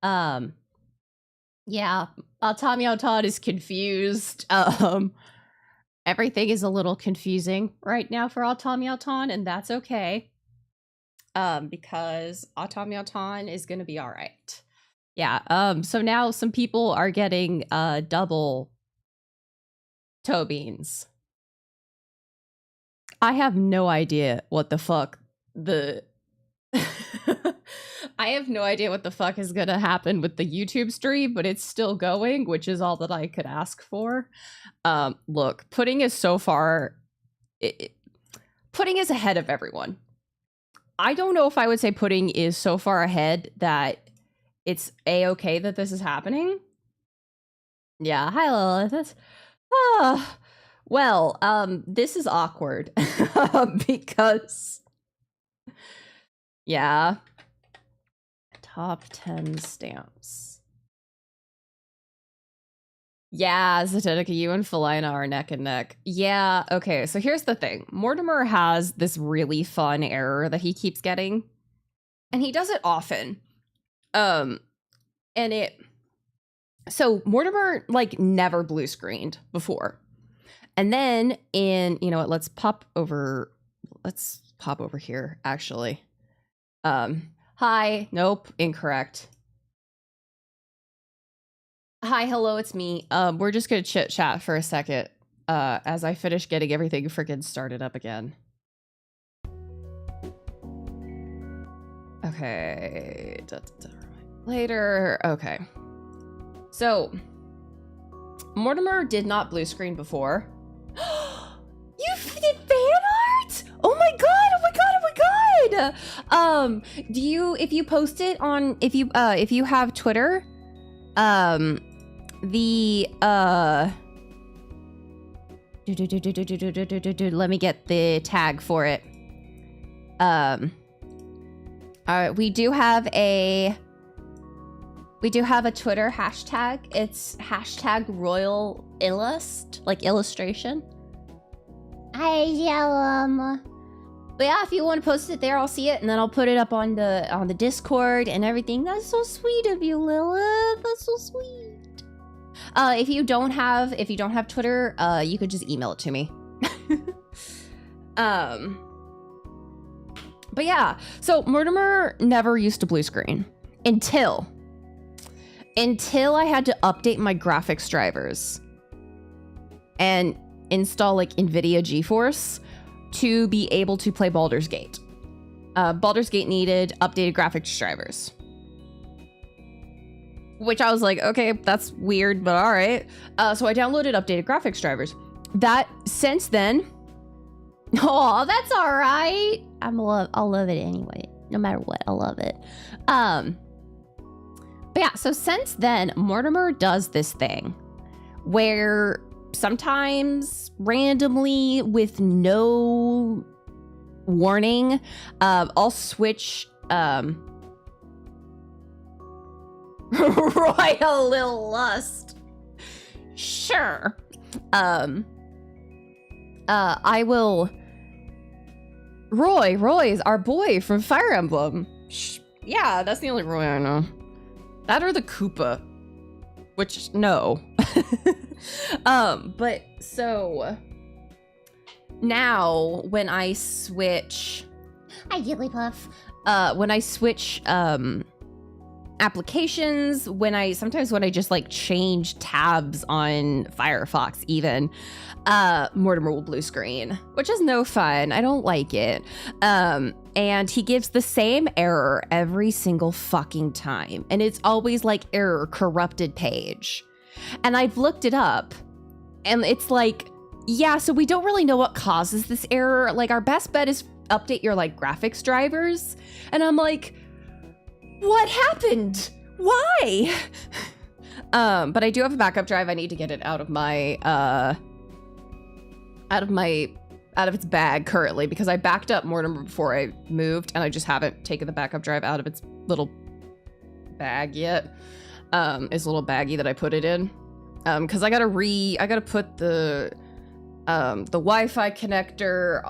Um, yeah, Todd is confused. Everything is a little confusing right now for Auton, and that's okay. Because Auton is gonna be all right. Yeah. So now some people are getting double toe beans. I have no idea what the fuck the I have no idea what the fuck is gonna happen with the YouTube stream, but it's still going, which is all that I could ask for. Look, Pudding is so far... Pudding is ahead of everyone. I don't know if I would say Pudding is so far ahead that it's a-okay that this is happening. Yeah, hi Lilith. Well, this is awkward. Because... Yeah. Top 10 stamps. Yeah, Zetetica, you and Felina are neck and neck. Yeah, okay, so here's the thing. Mortimer has this really fun error that he keeps getting. And he does it often. And it... So, Mortimer, like, never blue screened before. And then in... You know what, let's pop over here, actually. Hi. Nope. Incorrect. Hi. Hello. It's me. We're just gonna chit chat for a second, as I finish getting everything freaking started up again. Okay. Later. Okay. So, Mortimer did not blue screen before. You did fan art? Oh my god! Oh my god! Oh my god! Do you, if you post it on, if you have Twitter, let me get the tag for it. We do have a Twitter hashtag. It's hashtag Royal Illust, like illustration. I yell But yeah, if you want to post it there, I'll see it, and then I'll put it up on the Discord and everything. That's so sweet of you, Lilith. That's so sweet. If you don't have Twitter, you could just email it to me. But yeah, so Mortimer never used to blue screen until I had to update my graphics drivers and install like NVIDIA GeForce to be able to play Baldur's Gate. Baldur's Gate needed updated graphics drivers. Which I was like, okay, that's weird, but all right. So I downloaded updated graphics drivers. That, since then... Oh, that's all right. I'll love it anyway. No matter what, I'll love it. But yeah, so since then, Mortimer does this thing where sometimes randomly with no warning, I'll switch Royal Lil Lust. Sure. I will... Roy's our boy from Fire Emblem. Yeah, that's the only Roy I know. That or the Koopa. Which, no. But, so... Now, when I switch... Hi, Jigglypuff. When I switch, applications, sometimes when I just, like, change tabs on Firefox, even... Mortimer will blue screen, which is no fun. I don't like it. And he gives the same error every single fucking time. And it's always like error corrupted page. And I've looked it up and it's like, yeah, so we don't really know what causes this error. Like our best bet is update your like graphics drivers. And I'm like, what happened? Why? But I do have a backup drive. I need to get it out of my, out of its bag currently because I backed up Mortimer before I moved and I just haven't taken the backup drive out of its little bag yet. Its little baggie that I put it in. Cause I gotta put the Wi-Fi connector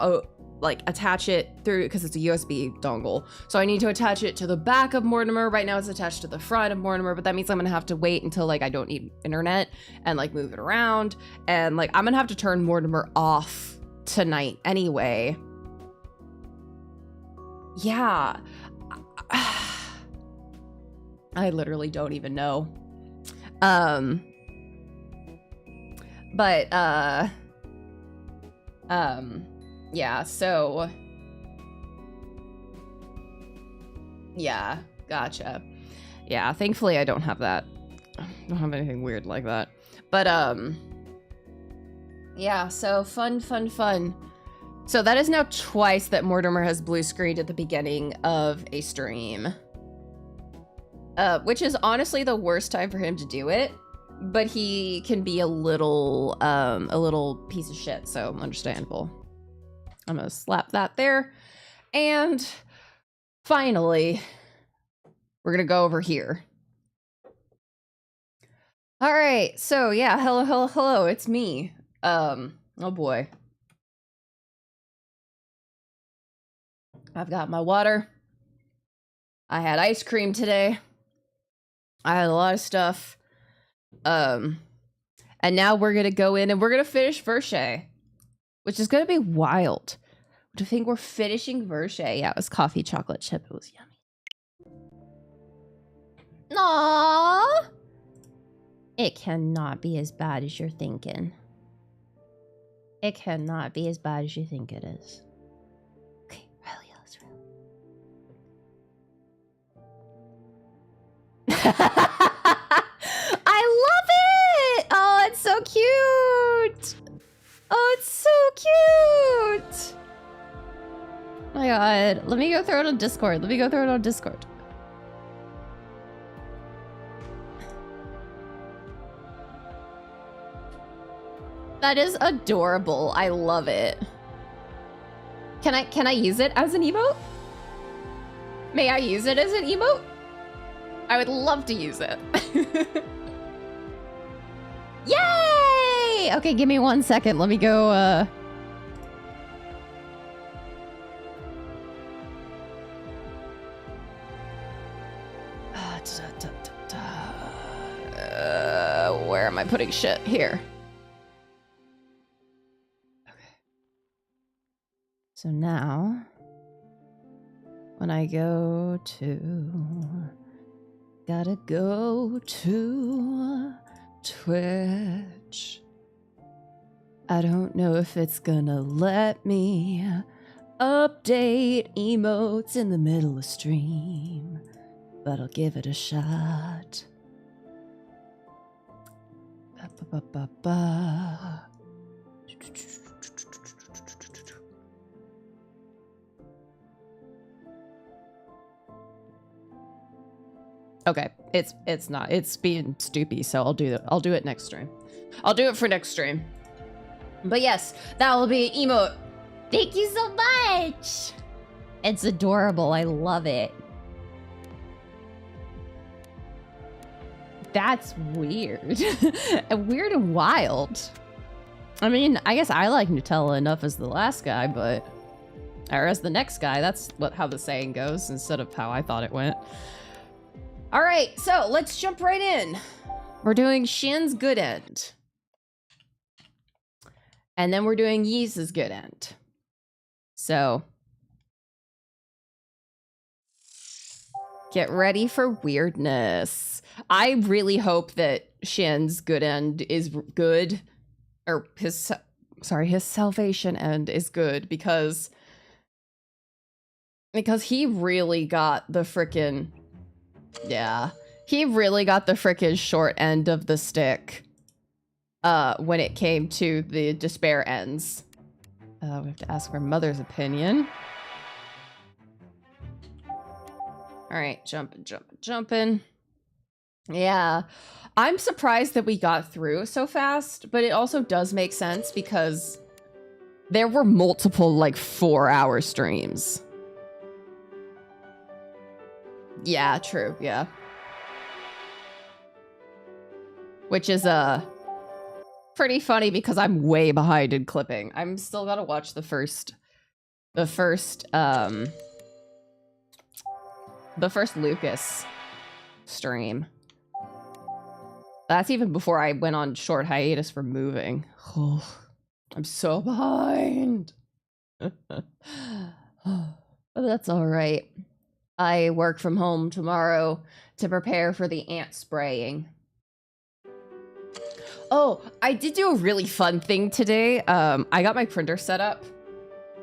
like attach it through, because it's a USB dongle. So I need to attach it to the back of Mortimer. Right now it's attached to the front of Mortimer, but that means I'm gonna have to wait until like I don't need internet and like move it around. And like I'm gonna have to turn Mortimer off tonight anyway. Yeah. I literally don't even know. Yeah, so yeah, gotcha. Yeah, thankfully I don't have that. I don't have anything weird like that. But yeah, so fun. So that is now twice that Mortimer has blue screened at the beginning of a stream. Which is honestly the worst time for him to do it, but he can be a little piece of shit, so understandable. I'm gonna slap that there. And finally, we're gonna go over here. All right, so yeah, hello, it's me. Oh boy. I've got my water. I had ice cream today. I had a lot of stuff. And now we're gonna go in and we're gonna finish Virche, which is gonna be wild. Do you think we're finishing Virche? Yeah, it was coffee chocolate chip. It was yummy. Aww. It cannot be as bad as you're thinking. It cannot be as bad as you think it is. Okay, Riley, let's roll. I love it! Oh, it's so cute! Oh, it's so cute! Oh my god. Let me go throw it on Discord. That is adorable. I love it. Can I use it as an emote? May I use it as an emote? I would love to use it. Yay! Okay, give me 1 second. Let me go, where am I putting shit? Here. Okay. So now, when I go to... Gotta go to Twitch. I don't know if it's gonna let me update emotes in the middle of stream, but I'll give it a shot. Ba-ba-ba-ba. Okay, it's not. It's being stupid, so I'll do it next stream. I'll do it for next stream. But yes, that will be emote. Thank you so much. It's adorable. I love it. That's weird. Weird and wild. I mean, I guess I like Nutella enough as the last guy, but or as the next guy. That's how the saying goes instead of how I thought it went. All right, so let's jump right in. We're doing Shin's good end. And then we're doing Yee's good end. So get ready for weirdness. I really hope that Shin's good end is good, or his salvation end is good, because he really got the frickin', yeah, he really got the frickin' short end of the stick when it came to the despair ends. We have to ask our mother's opinion. All right, jumping. Yeah, I'm surprised that we got through so fast, but it also does make sense because there were multiple like 4-hour streams. Yeah, true, yeah. Which is pretty funny because I'm way behind in clipping. I'm still gotta watch the first the first Lucas stream. That's even before I went on short hiatus for moving. Oh, I'm so behind. But that's all right. I work from home tomorrow to prepare for the ant spraying. Oh, I did do a really fun thing today. I got my printer set up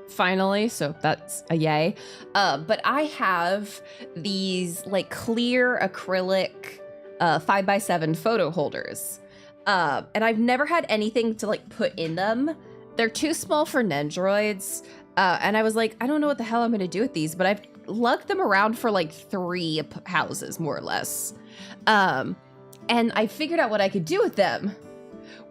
finally, so that's a yay. But I have these like clear acrylic 5x7 photo holders. And I've never had anything to like put in them. They're too small for Nendroids. And I was like, I don't know what the hell I'm gonna do with these, but I've lugged them around for like 3 houses, more or less. And I figured out what I could do with them,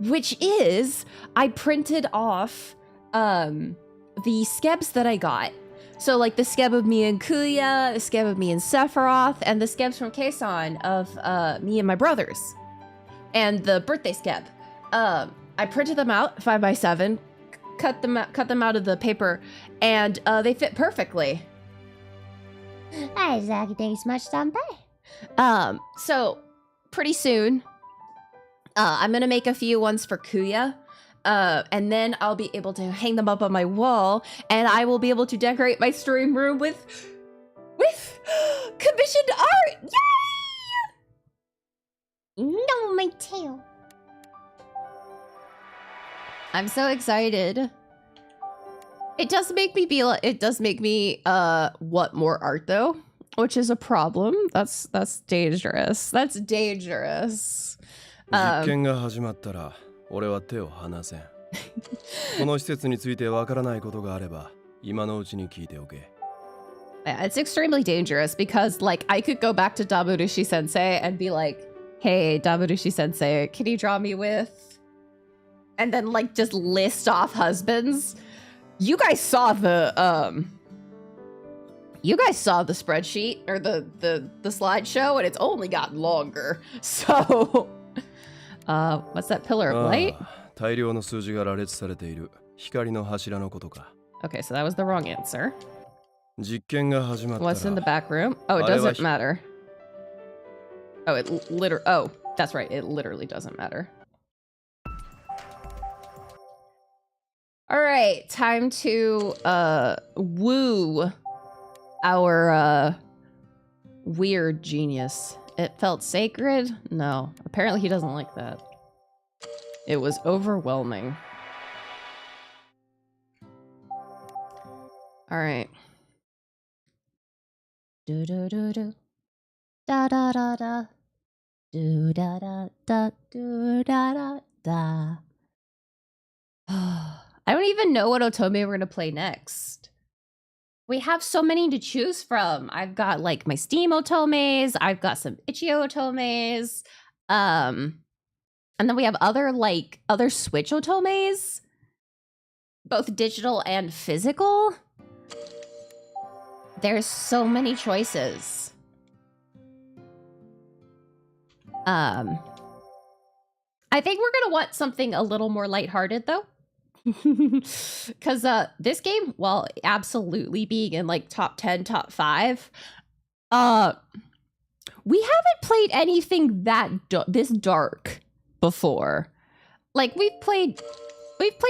which is I printed off the skebs that I got. So like the skeb of me and Kuya, the skeb of me and Sephiroth, and the skebs from Kason of me and my brothers. And the birthday skeb. I printed them out 5x7, cut them out of the paper, and they fit perfectly. Thanks much, Sanpai. So pretty soon, I'm gonna make a few ones for Kuya. And then I'll be able to hang them up on my wall, and I will be able to decorate my stream room with commissioned art. Yay! No, my tail. I'm so excited. It does make me want more art though, which is a problem. That's dangerous. That's dangerous. 実験が始まったら俺は手を離せん。この施設についてわからないことがあれば今のうちに聞いておけ。It's extremely dangerous because like I could go back to Daburushi Sensei and be like, "Hey, Daburushi Sensei, can you draw me with?" And then like just list off husbands. You guys saw the spreadsheet or the slideshow, and it's only gotten longer. So what's that pillar of light? 大量の数字が羅列されている光の柱のことか。 Okay, so that was the wrong answer. 実験が始まったら What's in the back room? Oh, it doesn't matter. Oh, that's right. It literally doesn't matter. All right, time to woo our weird genius. It felt sacred? No, apparently he doesn't like that. It was overwhelming. All right. Do do do do. Da da da da. Do da da da do da da da. I don't even know what otome we're gonna play next. We have so many to choose from. I've got like my Steam otomes. I've got some itch.io otomes. And then we have other Switch otomes, both digital and physical. There's so many choices. I think we're gonna want something a little more lighthearted though. Because this game, while absolutely being in like top 10, top 5, we haven't played anything that this dark before. Like we've played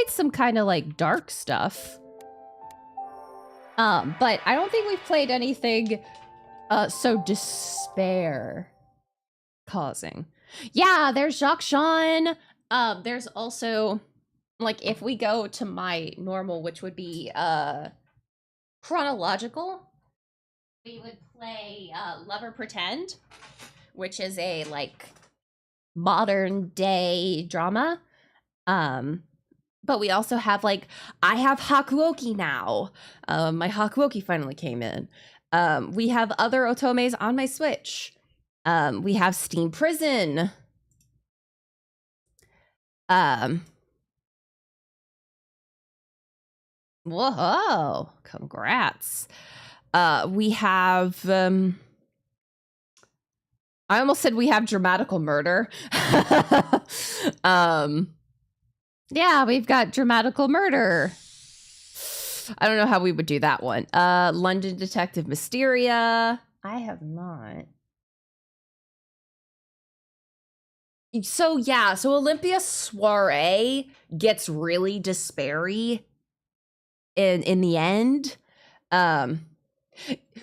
some kind of like dark stuff. But I don't think we've played anything so despair causing. Yeah, there's Jacques Jean. There's also like if we go to my normal, which would be chronological, we would play Lover Pretend, which is a like modern day drama. But we also have like I have Hakuoki now. My Hakuoki finally came in. We have other otomes on my Switch. We have Steam Prison. Whoa, congrats. We have I almost said we have Dramatical Murder. Yeah, we've got Dramatical Murder. I don't know how we would do that one. London Detective Mysteria. I have not. So yeah, so Olympia Soiree gets really despairy in the end.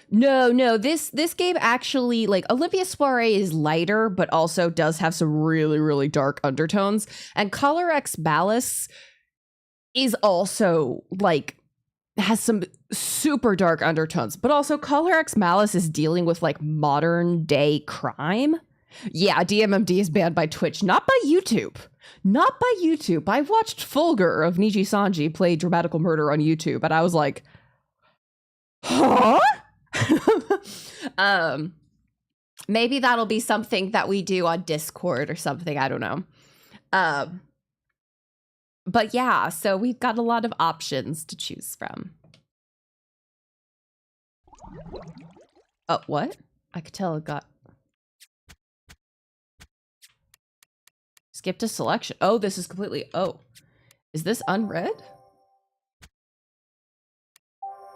No, this game actually, like, Olympia Soiree is lighter, but also does have some really, really dark undertones. And Color X Malice is also, like, has some super dark undertones, but also Color X Malice is dealing with, like, modern day crime. Yeah, DMMD is banned by Twitch, not by YouTube. Not by YouTube. I watched Fulgur of Niji Sanji play Dramatical Murder on YouTube, and I was like, huh? Maybe that'll be something that we do on Discord or something. I don't know. But yeah, so we've got a lot of options to choose from. Oh, what? I could tell it got... Skip to selection. Oh, this is completely... Oh. Is this unread?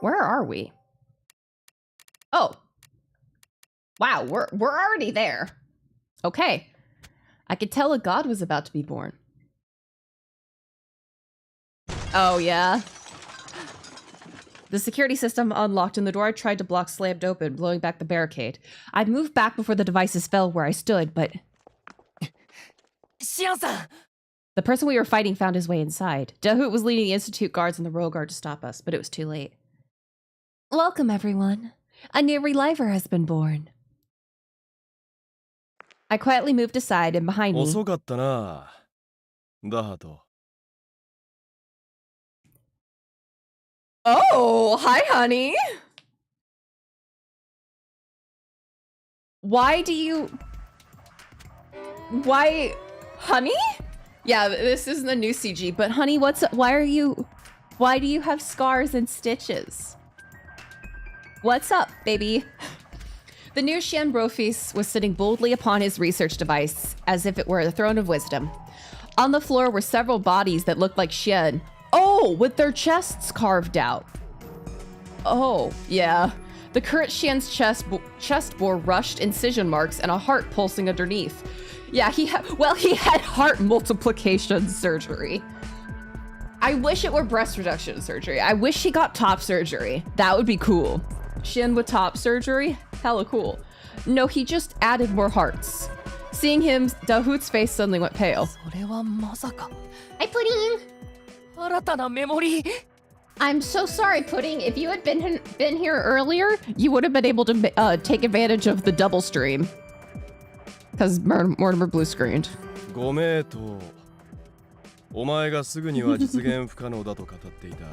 Where are we? Oh. Wow, we're already there. Okay. I could tell a god was about to be born. Oh, yeah. The security system unlocked and the door I tried to block slammed open, blowing back the barricade. I moved back before the devices fell where I stood, but... The person we were fighting found his way inside. Dahoot was leading the Institute guards and the royal guard to stop us, but it was too late. Welcome, everyone. A new reliver has been born. I quietly moved aside and behind me... 遅かったな、ダハト。 Oh, hi, honey. Why do you... Why... Honey? Yeah, this isn't a new CG, but honey, what's... Why are you... Why do you have scars and stitches? What's up, baby? The new Xian Brofis was sitting boldly upon his research device, as if it were the throne of wisdom. On the floor were several bodies that looked like Xian. Oh, with their chests carved out. Oh, yeah. The current Xian's chest bore rushed incision marks and a heart pulsing underneath. Yeah, he had heart multiplication surgery. I wish it were breast reduction surgery. I wish he got top surgery. That would be cool. Xian with top surgery? Hella cool. No, he just added more hearts. Seeing him, Dahoot's face suddenly went pale. Hi, Pudding. I'm so sorry, Pudding. If you had been here earlier, you would have been able to take advantage of the double stream. Because Mortimer blue screened. ご名答。お前がすぐには実現不可能だと語っていた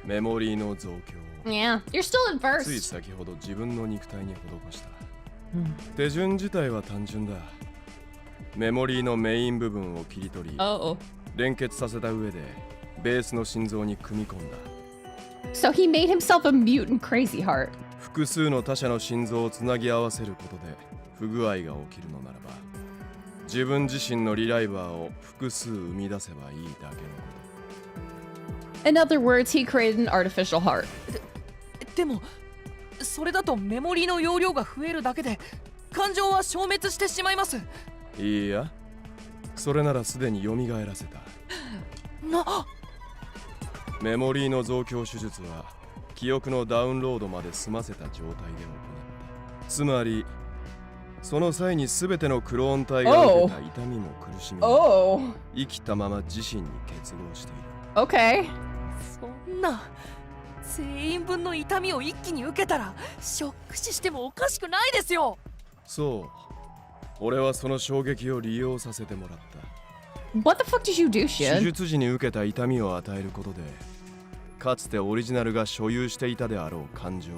メモリーの増強。Yeah, you're still in つい first. 先ほど自分の肉体に施した。手順自体は単純だ。メモリーのメイン部分を切り取り、 Oh. 連結させた上でベースの心臓に組み込んだ。 So he made himself a mutant crazy heart. 複数の他者の心臓をつなぎ合わせることで不具合が起きるのならば、自分自身のリライバーを複数生み出せばいいだけのこと。 In other words, he created an artificial heart. でもそれだとメモリーの容量が増えるだけで感情は消滅してしまいます。いいや、それならすでに蘇らせた。メモリーの増強手術は記憶のダウンロードまで済ませた状態で行った。つまりその際に全てのクローン体が受けた痛みも苦しみも生きたまま自身に結合している。 Okay. そんな全員分の痛みを一気に受けたらショック死してもおかしくないですよ。そう、俺はその衝撃を利用させてもらった。 What the fuck did you do, 手 Xian? 術時に受けた痛みを与えることで、かつてオリジナルが所有していたであろう感情を、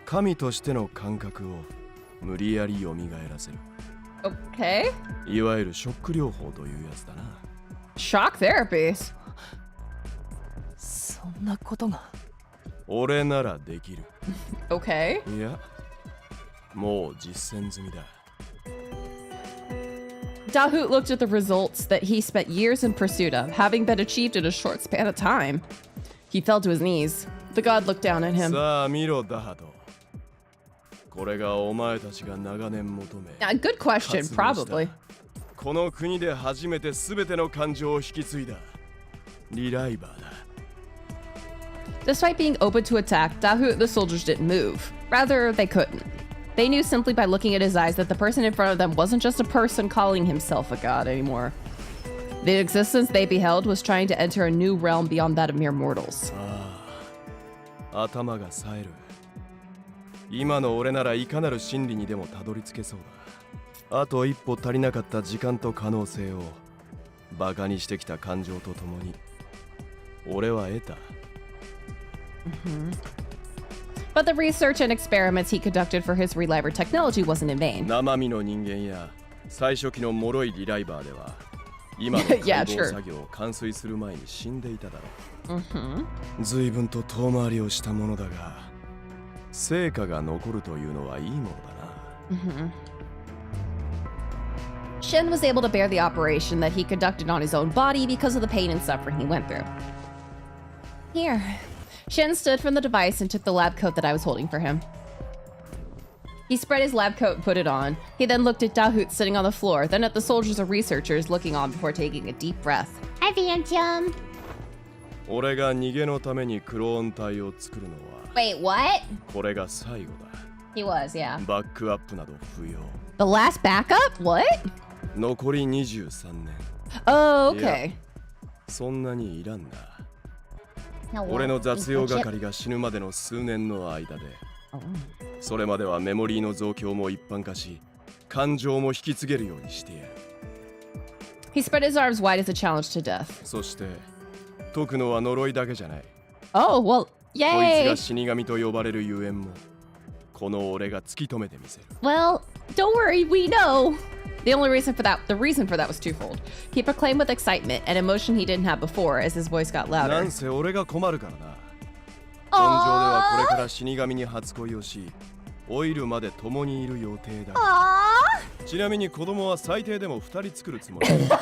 神としての感覚を無理やり蘇らせる。 Okay. いわゆるショック療法というやつだな。 Shock therapy. そんなことが。俺ならできる。 Okay. いや、もう実践済みだ。 Dahoot looked at the results that he spent years in pursuit of, having been achieved in a short span of time. He fell to his knees. The god looked down at him. さあ見ろダハト。これがお前たちが長年求め。Good question, 活動した probably. この国で初めて全ての感情を引き継いだリライバーだ。Despite being open to attack, Dahut the soldiers didn't move. Rather, they couldn't. They knew simply by looking at his eyes that the person in front of them wasn't just a person calling himself a god anymore. The existence they beheld was trying to enter a new realm beyond that of mere mortals. 頭が冴える。今の俺ならいかなる真理にでもたどり着けそうだ。あと一歩足りなかった時間と可能性をバカにしてきた感情とともに俺は得た。But the research and experiments he conducted for his reliver technology wasn't in vain. 生身の人間や最初期の脆いリライバーでは今の解剖作業を完遂する前に死んでいただろう。随分と遠回りをしたものだが成果が残るというのはいいものだな。Shen was able to bear the operation that he conducted on his own body because of the pain and suffering he went through. Here. Shen stood from the device and took the lab coat that I was holding for him. He spread his lab coat and put it on. He then looked at Dahut sitting on the floor, then at the soldiers and researchers looking on before taking a deep breath. Hi, Phantom. 俺が逃げのためにクローン体を作るのは Wait, what? これが最後だ。 He was, yeah. バックアップなど不要。 The last backup? What? 残り23年。 Oh, okay. そんなにいらんな。 Now 俺 what? の雑用係が死ぬまでの数年の間で、それまではメモリーの増強も一般化し、感情も引き継げるようにしてやる。 He spread his arms wide as a challenge to death. そして解くのは呪いだけじゃない。 Oh, well, こいつ yay! が死神と呼ばれるゆえんも、この俺が突き止めてみせる。 Well, don't worry, we know. The reason for that was twofold. He proclaimed with excitement, an emotion he didn't have before as his voice got な louder. んせ俺が困るからな。本上ではこれから死神に初恋をし、老いるまで共にいる予定だ。ちなみに子供は最低でも2人作るつもりだ。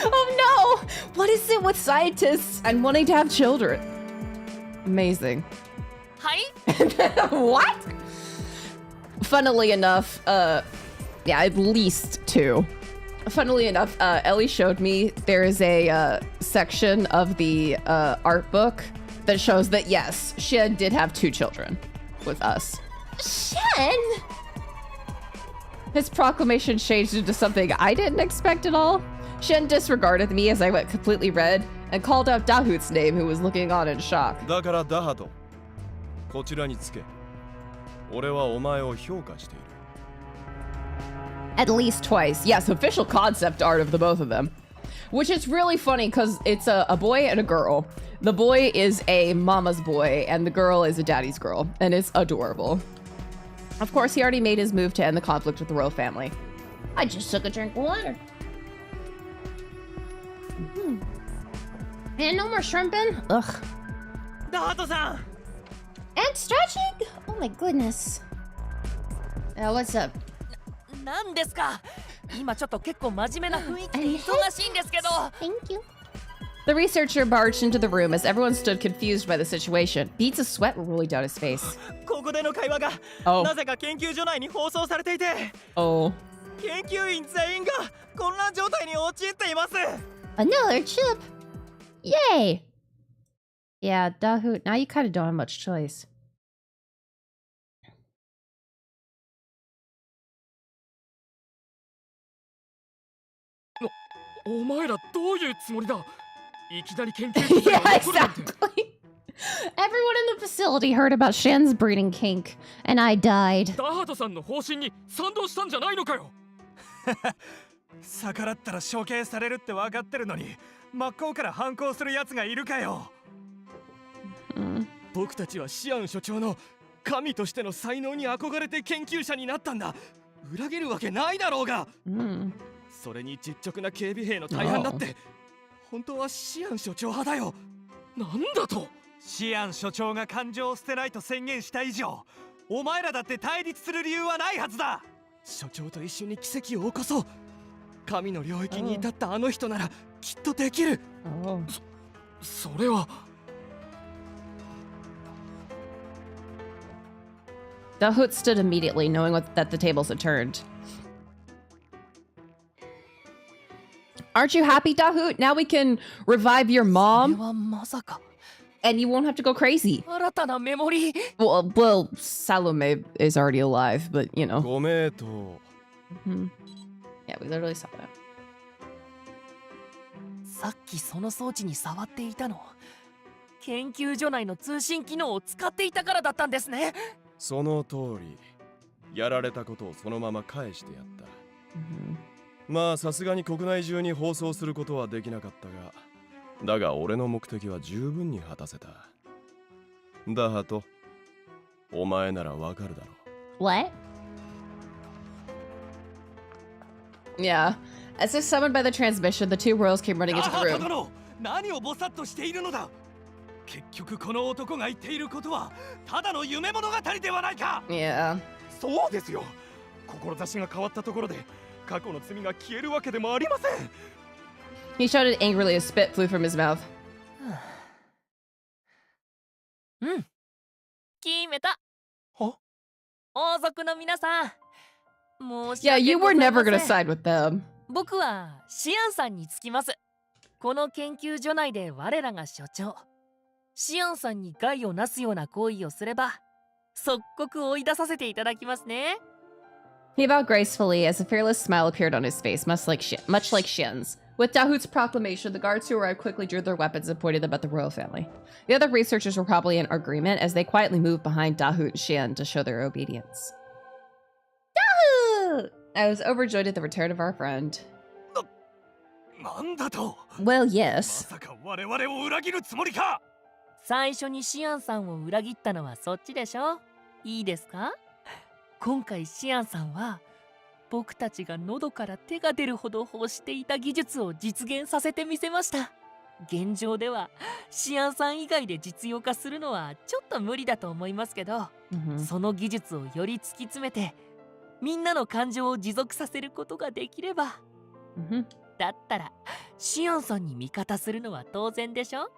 Oh no! What is it with scientists and wanting to have children? Amazing. はい What? Funnily enough, yeah, at least two. Funnily enough, Ellie showed me there is a section of the art book that shows that yes, Shen did have 2 children with us. Shen? His proclamation changed into something I didn't expect at all. Shen disregarded me as I went completely red and called out Dahut's name, who was looking on in shock. だからダハト、こちらにつけ。俺はお前を評価している。 At least twice. Yes, official concept art of the both of them. Which is really funny because it's a boy and a girl. The boy is a mama's boy and the girl is a daddy's girl. And it's adorable. Of course, he already made his move to end the conflict with the royal family. I just took a drink of water. And no more shrimping? Ugh. ダハトさん And stretching? Oh my goodness. What's up? なんですか今ちょっと結構真面目な雰囲気で忙しいんですけど Thank you. The researcher barged into the room as everyone stood confused by the situation. Beads of sweat were rolling down his face. ここでの会話が Oh. なぜか研究所内に放送されていて Oh. 研究員全員が混乱状態に陥っています Another chip. Yay! Yeah, Dahut, now you kind of don't have much choice. お前らどういうつもりだいきなり研究室 Yeah, に残るなんて exactly. Everyone in the facility heard about Shen's breeding kink, and I died. ダハトさんの方針に賛同したんじゃないのかよ逆らったら処刑されるって分かってるのに真っ向から反抗するやつがいるかよ、僕たちはシアン所長の神としての才能に憧れて研究者になったんだ裏切るわけないだろうが、それに実直な警備兵の大半だって本当はシアン所長派だよなんだとシアン所長が感情を捨てないと宣言した以上お前らだって対立する理由はないはずだ所長と一緒に奇跡を起こそう神の領域に至ったあの人ならきっとできるそれは。 Dahut stood immediately, knowing that the tables had turned. Aren't you happy, Dahut? Now we can revive your これ mom, はまさか and you won't have to go crazy. 新たなメモリー。 Well, Salome is already alive, but you know. ご名答。 Mhm. Yeah, we literally saw that. さっきその装置に触っていたの研究所内の通信機能を使っていたからだったんですね。その通り、やられたことをそのまま返してやった。 Mhm. まあさすがに国内中に放送することはできなかったが、だが俺の目的は十分に果たせた。だハト、お前ならわかるだろう。 What? Yeah. As if summoned by the transmission, the two royals came running into the あ room. 殿、何をぼさっとしているのだ。結局この男が言っていることはただの夢物語ではないか。 Yeah. そうですよ。志が変わったところで過去の罪が消えるわけでもありません。 He shouted angrily as spit flew from his mouth. うん。決めた。は？王族の皆さん。申し Yeah, 訳 you ご were ざいま never せ gonna ん。 side with them. 僕はシアンさんにつきます。この研究所内で我らが所長シアンさんに害をなすような行為をすれば即刻追い出させていただきますね。 He bowed gracefully as a fearless smile appeared on his face, much like Shin's. With Dahut's proclamation, the guards who arrived quickly drew their weapons and pointed them at the royal family. The other researchers were probably in agreement as they quietly moved behind Dahut and Shin to show their obedience. Dahut! I was overjoyed at the return of our friend. なんだと。 Well, ま yes. さか我々を裏切るつもりか。最初にシアンさんを裏切ったのはそっちでしょ。いいですか。今回シアンさんは僕たちが喉から手が出るほど欲していた技術を実現させてみせました。現状ではシアンさん以外で実用化するのはちょっと無理だと思いますけど、 Mhm. その技術をより突き詰めてみんなの感情を持続させることができれば、 Mhm. だったらシアンさんに味方するのは当然でしょ。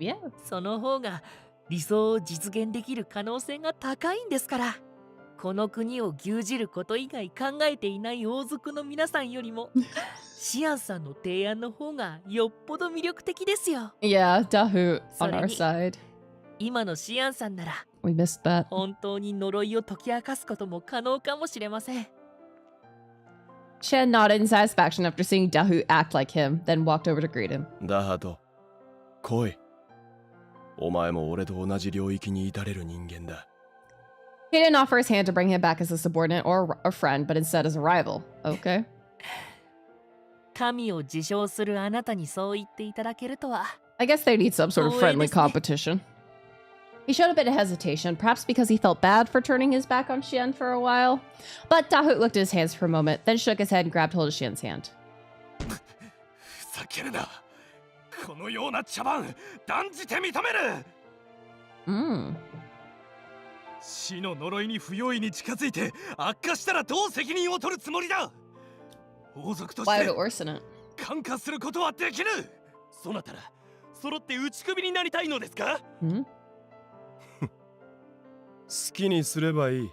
Yeah. その方が理想を実現できる可能性が高いんですから。この国を牛耳ること以外考えていない王族の皆さんよりもシアンさんの提案の方がよっぽど魅力的ですよ。 Yeah, Dahut on our Sorry. side. 今のシアンさんなら We missed that. 本当に呪いを解き明かすことも可能かもしれません。 Shen nodded in satisfaction after seeing Dahut act like him, then walked over to greet him. だハト、来い。お前も俺と同じ領域に至れる人間だ。 He didn't offer his hand to bring him back as a subordinate or a friend, but instead as a rival. Okay. 神を自称するあなたにそう言っていただけるとは。 I guess they need some sort of friendly competition. He showed a bit of hesitation, perhaps because he felt bad for turning his back on Xian for a while. But Dahut looked at his hands for a moment, then shook his head and grabbed hold of Xian's hand. ふざけるな。このような茶番、断じて認める。 Mm. 死の呪いに不用意に近づいて悪化したらどう責任を取るつもりだ。王族とし Why would て it worsen it? 感化することはできる。そなたら揃って打ち首になりたいのですか。 Hmm? 好きにすればいい。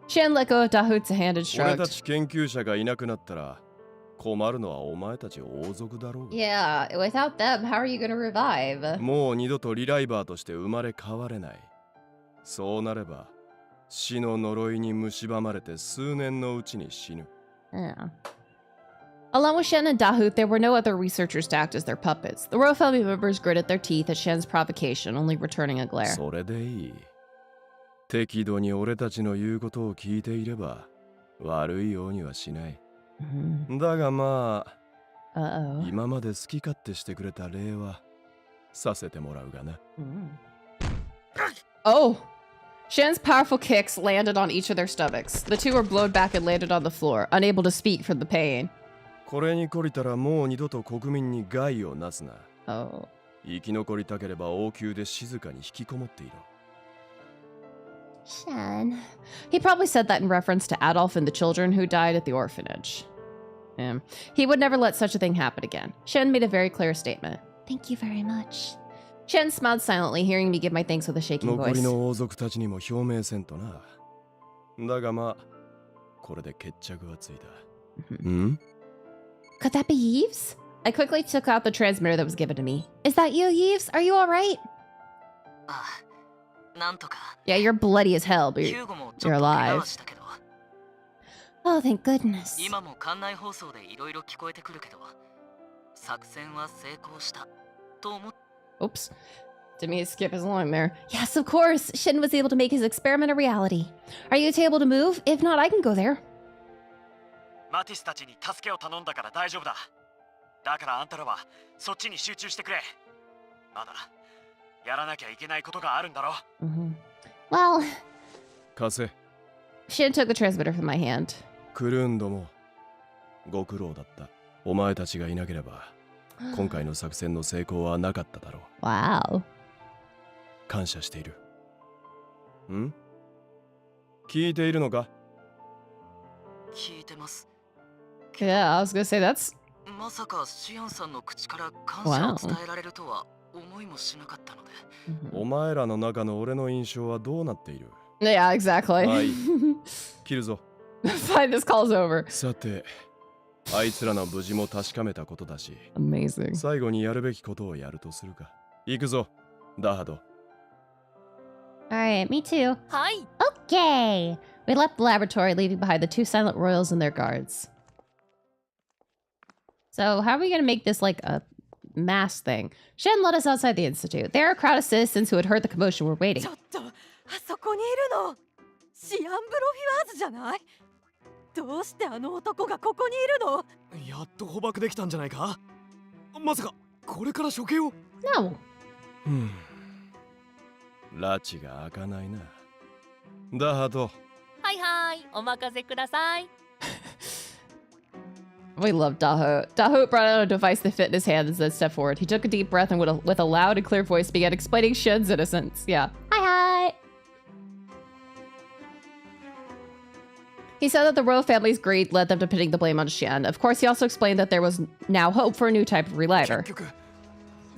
Xian let go of Dahut's hand and 俺た shrugged. ち研究者がいなくなったら困るのはお前たち王族だろうが。 Yeah, without them, how are you gonna revive? もう二度とリライバーとして生まれ変われない。そうなれば死の呪いに蝕まれて数年のうちに死ぬ。 Yeah. Along with Shen and Dahut, there were no other researchers to act as their puppets. The royal family members gritted their teeth at Shen's provocation, only returning a glare. それでいい。適度に俺たちの言うことを聞いていれば悪いようにはしない。 Mhm. だがまあ、 Uh-oh. 今まで好き勝手してくれた礼はさせてもらうがな。 Mm. Oh! Shen's powerful kicks landed on each of their stomachs. The two were blown back and landed on the floor, unable to speak from the pain. これに懲りたらもう二度と国民に害をなすな。 Oh. 生き残りたければ王宮で静かに引きこもっていろ。 Shen. He probably said that in reference to Adolf and the children who died at the orphanage. He would never let such a thing happen again. Shen made a very clear statement. Thank you very much. Shen smiled silently, hearing me give my thanks with a shaking 残 voice. りの王族たちにも表明せんとな。だがまあ、これで決着はついた。ん Could that be Yves? I quickly took out the transmitter that was given to me. Is that you, Yves? Are you alright? ああ、なんとか。 Yeah, you're bloody as hell, but ヒュ you're, ーゴもちょっと怪我はしたけど、 Oh, thank goodness. 今も館内放送でいろいろ聞こえてくるけど、作戦は成功したと思っ Oops. Didn't mean to skip his line there. Yes, of course. Shin was able to make his experiment a reality. Are you able to move? If not, I can go there. マティスたちに助けを頼んだから大丈夫だ。だからあんたらはそっちに集中してくれ。まだやらなきゃいけないことがあるんだろ。Well, 貸せ。 Shin took the transmitter from my hand. クルーンども、ご苦労だった。お前たちがいなければ、今回の作戦の成功はなかっただろう。Wow. 感謝している。ん？聞いているのか？聞いてます。 Yeah, I was gonna say that's... まさかシアンさんの口から感謝を伝えられるとは思いもしなかったので。お前らの中の俺の印象はどうなっている？ Yeah, exactly. はい。切るぞ。Fine, this call's over. さて、あいつらの無事も確かめたことだし、 Amazing. 最後にやるべきことをやるとするか。行くぞ、ダハド。 alright, me too. はい。 Okay. We left the laboratory, leaving behind the two silent royals and their guards. So, how are we gonna make this like a mass thing? Shen led us outside the institute. There are a crowd of citizens who had heard the commotion were waiting. ちょっと、あそこにいるのシアンブロフィワーズじゃない？どうしてあの男がここにいるの？やっと捕獲できたんじゃないか？まさかこれから処刑を？ No. 拉致が開かないな。ダハド。はいはい、お任せください。 We love Daho. Daho brought out a device that fit in his hand and then stepped forward. He took a deep breath and with a loud and clear voice began explaining Shen's innocence. Yeah. Hi. He said that the royal family's greed led them to pinning the blame on Shen. Of course, he also explained that there was now hope for a new type of reliver. 結局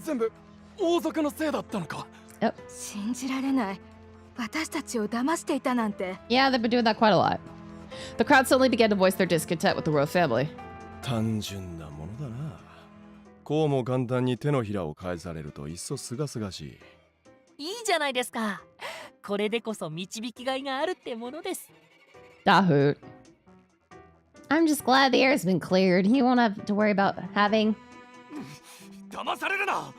全部王族のせいだったのか。信じられない。私たちを騙していたなんて。 Yeah, they've been doing that quite a lot. The crowd suddenly began to voice their discontent with the royal family. 単純なものだな。こうも簡単に手のひらを返されるといっそすがすがしい。いいじゃないですか。これでこそ導きがいがあるってものです。 Dahoot. I'm just glad the air's been cleared. You won't have to worry about having... 騙されるな。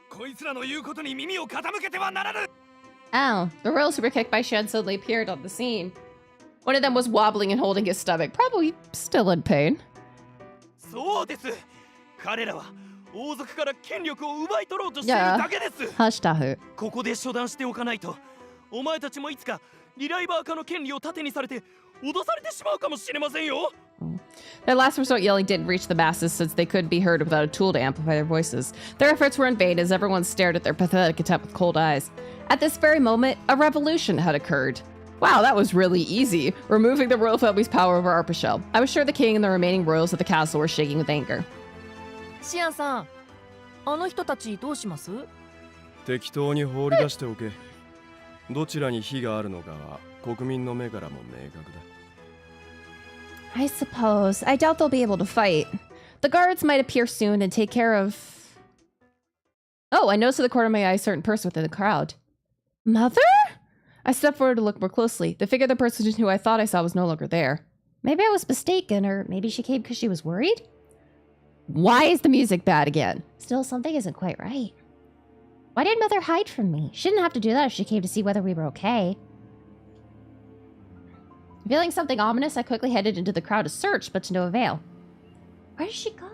こいつらの言うことに耳を傾けてはならぬ。 Oh, the royals who were kicked by Shen suddenly appeared on the scene. One of them was wobbling and holding his stomach, probably still in pain. そうです。彼らは王族から権力を奪い取ろうとしているだけです。 Hush, Dahoot. ここで処断しておかないと、お前たちもいつかリライバー化の権利を盾にされて脅されてしまうかもしれませんよ。 Their last resort yelling didn't reach the masses since they couldn't be heard without a tool to amplify their voices. Their efforts were in vain as everyone stared at their pathetic attempt with cold eyes. At this very moment, a revolution had occurred. Wow, that was really easy, removing the royal family's power over Arpachel. I was sure the king and the remaining royals of the castle were shaking with anger. シアンさん、あの人たちどうします？適当に放り出しておけ。どちらに非があるのかは国民の目からも明確だ。 I suppose. I doubt they'll be able to fight. The guards might appear soon and take care of... Oh, I noticed in the corner of my eye a certain person within the crowd. Mother? I stepped forward to look more closely. The figure of the person who I thought I saw was no longer there. Maybe I was mistaken, or maybe she came because she was worried? Why is the music bad again? Still, something isn't quite right. Why did Mother hide from me? She didn't have to do that if she came to see whether we were okay. Feeling something ominous, I quickly headed into the crowd to search, but to no avail. Where did she go?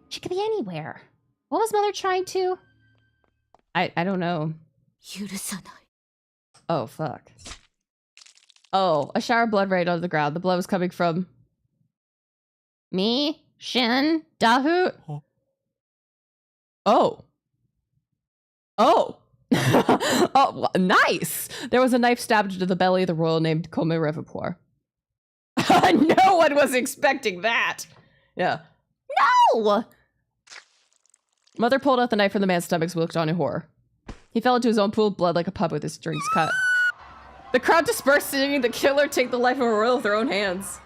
She could be anywhere. What was Mother trying to... I don't know. 許さない。 Oh, fuck. Oh, a shower of blood right onto the ground. The blood was coming from... me? Shen? Dahoot? Huh? Oh. Oh. Oh, nice. There was a knife stabbed into the belly of the royal named Come Revapor. No one was expecting that. Yeah. No! Mother pulled out the knife from the man's stomach and looked on in horror. He fell into his own pool of blood like a pup with his strings cut. The crowd dispersed, seeing the killer take the life of a royal with their own hands.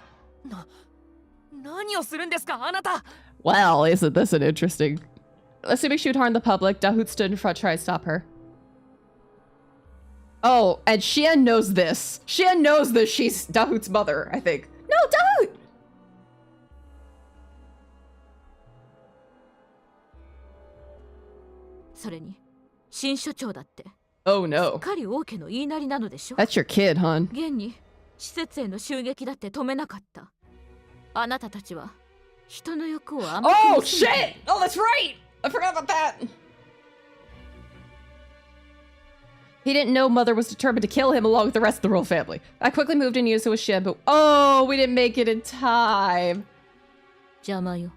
Well, isn't this an interesting... Assuming she would harm the public, Dahut stood in front to try to stop her. Oh, and Xian knows this. Xian knows that she's Dahut's mother, I think. No, Dahut! それに新所長だって Oh すっ no. かり王家の言いなりなのでしょ That's your kid, hon. 現に施設への襲撃だって止めなかった。あなたたちは人の欲を甘く Oh 見すぎて shit! Oh, that's right! I forgot about that! He didn't know Mother was determined to kill him along with the rest of the royal family. I quickly moved in unison with Shin, but oh, we didn't make it in time. 邪魔よ。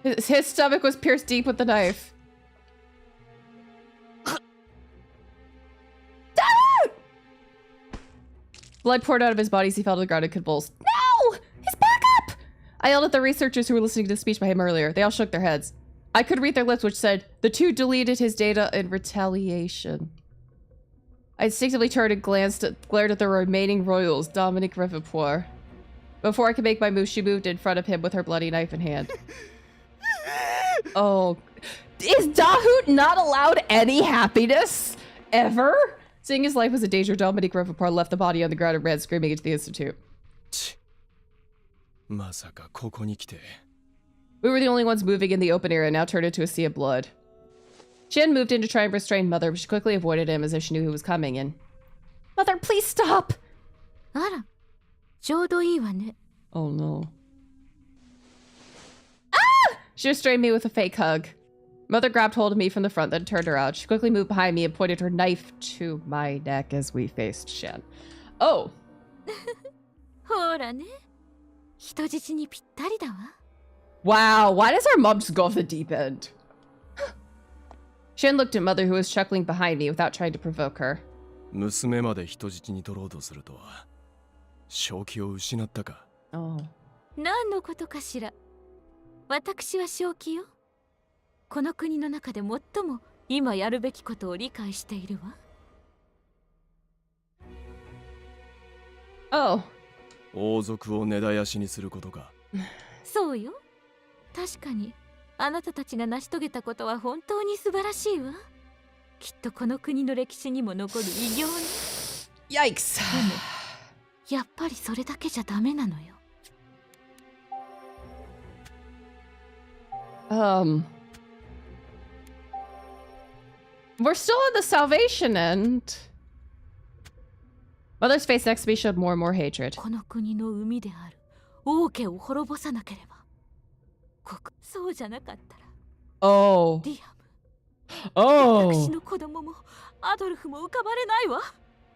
His stomach was pierced deep with the knife. Blood poured out of his body as he fell to the ground and convulsed. No! He's back up! I yelled at the researchers who were listening to the speech by him earlier. They all shook their heads. I could read their lips, which said, the two deleted his data in retaliation. I instinctively turned and glared at the remaining royals, Dominic Revapor. Before I could make my move, she moved in front of him with her bloody knife in hand. Oh. Is Dahut not allowed any happiness? Ever? Seeing his life was in danger, Dominic Revapor left the body on the ground and ran screaming into the institute. We were the only ones moving in the open area, now turned into a sea of blood. Shin moved in to try and restrain Mother, but she quickly avoided him as if she knew who was coming in. Mother, please stop! あら、ちょうどいいわね。 Oh no. Ah! She restrained me with a fake hug. Mother grabbed hold of me from the front, then turned her out. She quickly moved behind me and pointed her knife to my neck as we faced Shin. Oh. ほらね、人質にぴったりだわ。 Wow, why does our mom just go off the deep end? Shin looked at Mother, who was chuckling behind me without trying to provoke her. 娘まで人質に取ろうとするとは正気を失ったか。 Oh. 何のことかしら。私は正気よ。この国の中で最も今やるべきことを理解しているわ。Oh. 王族を根絶やしにすることか。そうよ。確かにあなたたちが成し遂げたことは本当に素晴らしいわ。きっとこの国の歴史にも残る偉業ね。 Yikes. でもやっぱりそれだけじゃダメなのよ。We're still on the salvation end. Mother's face next to me showed more and more hatred. この国の海である王家を滅ぼさなければ。そうじゃなかったら。 Oh. リアム。 Oh. 私の子供もアドルフも浮かばれないわ。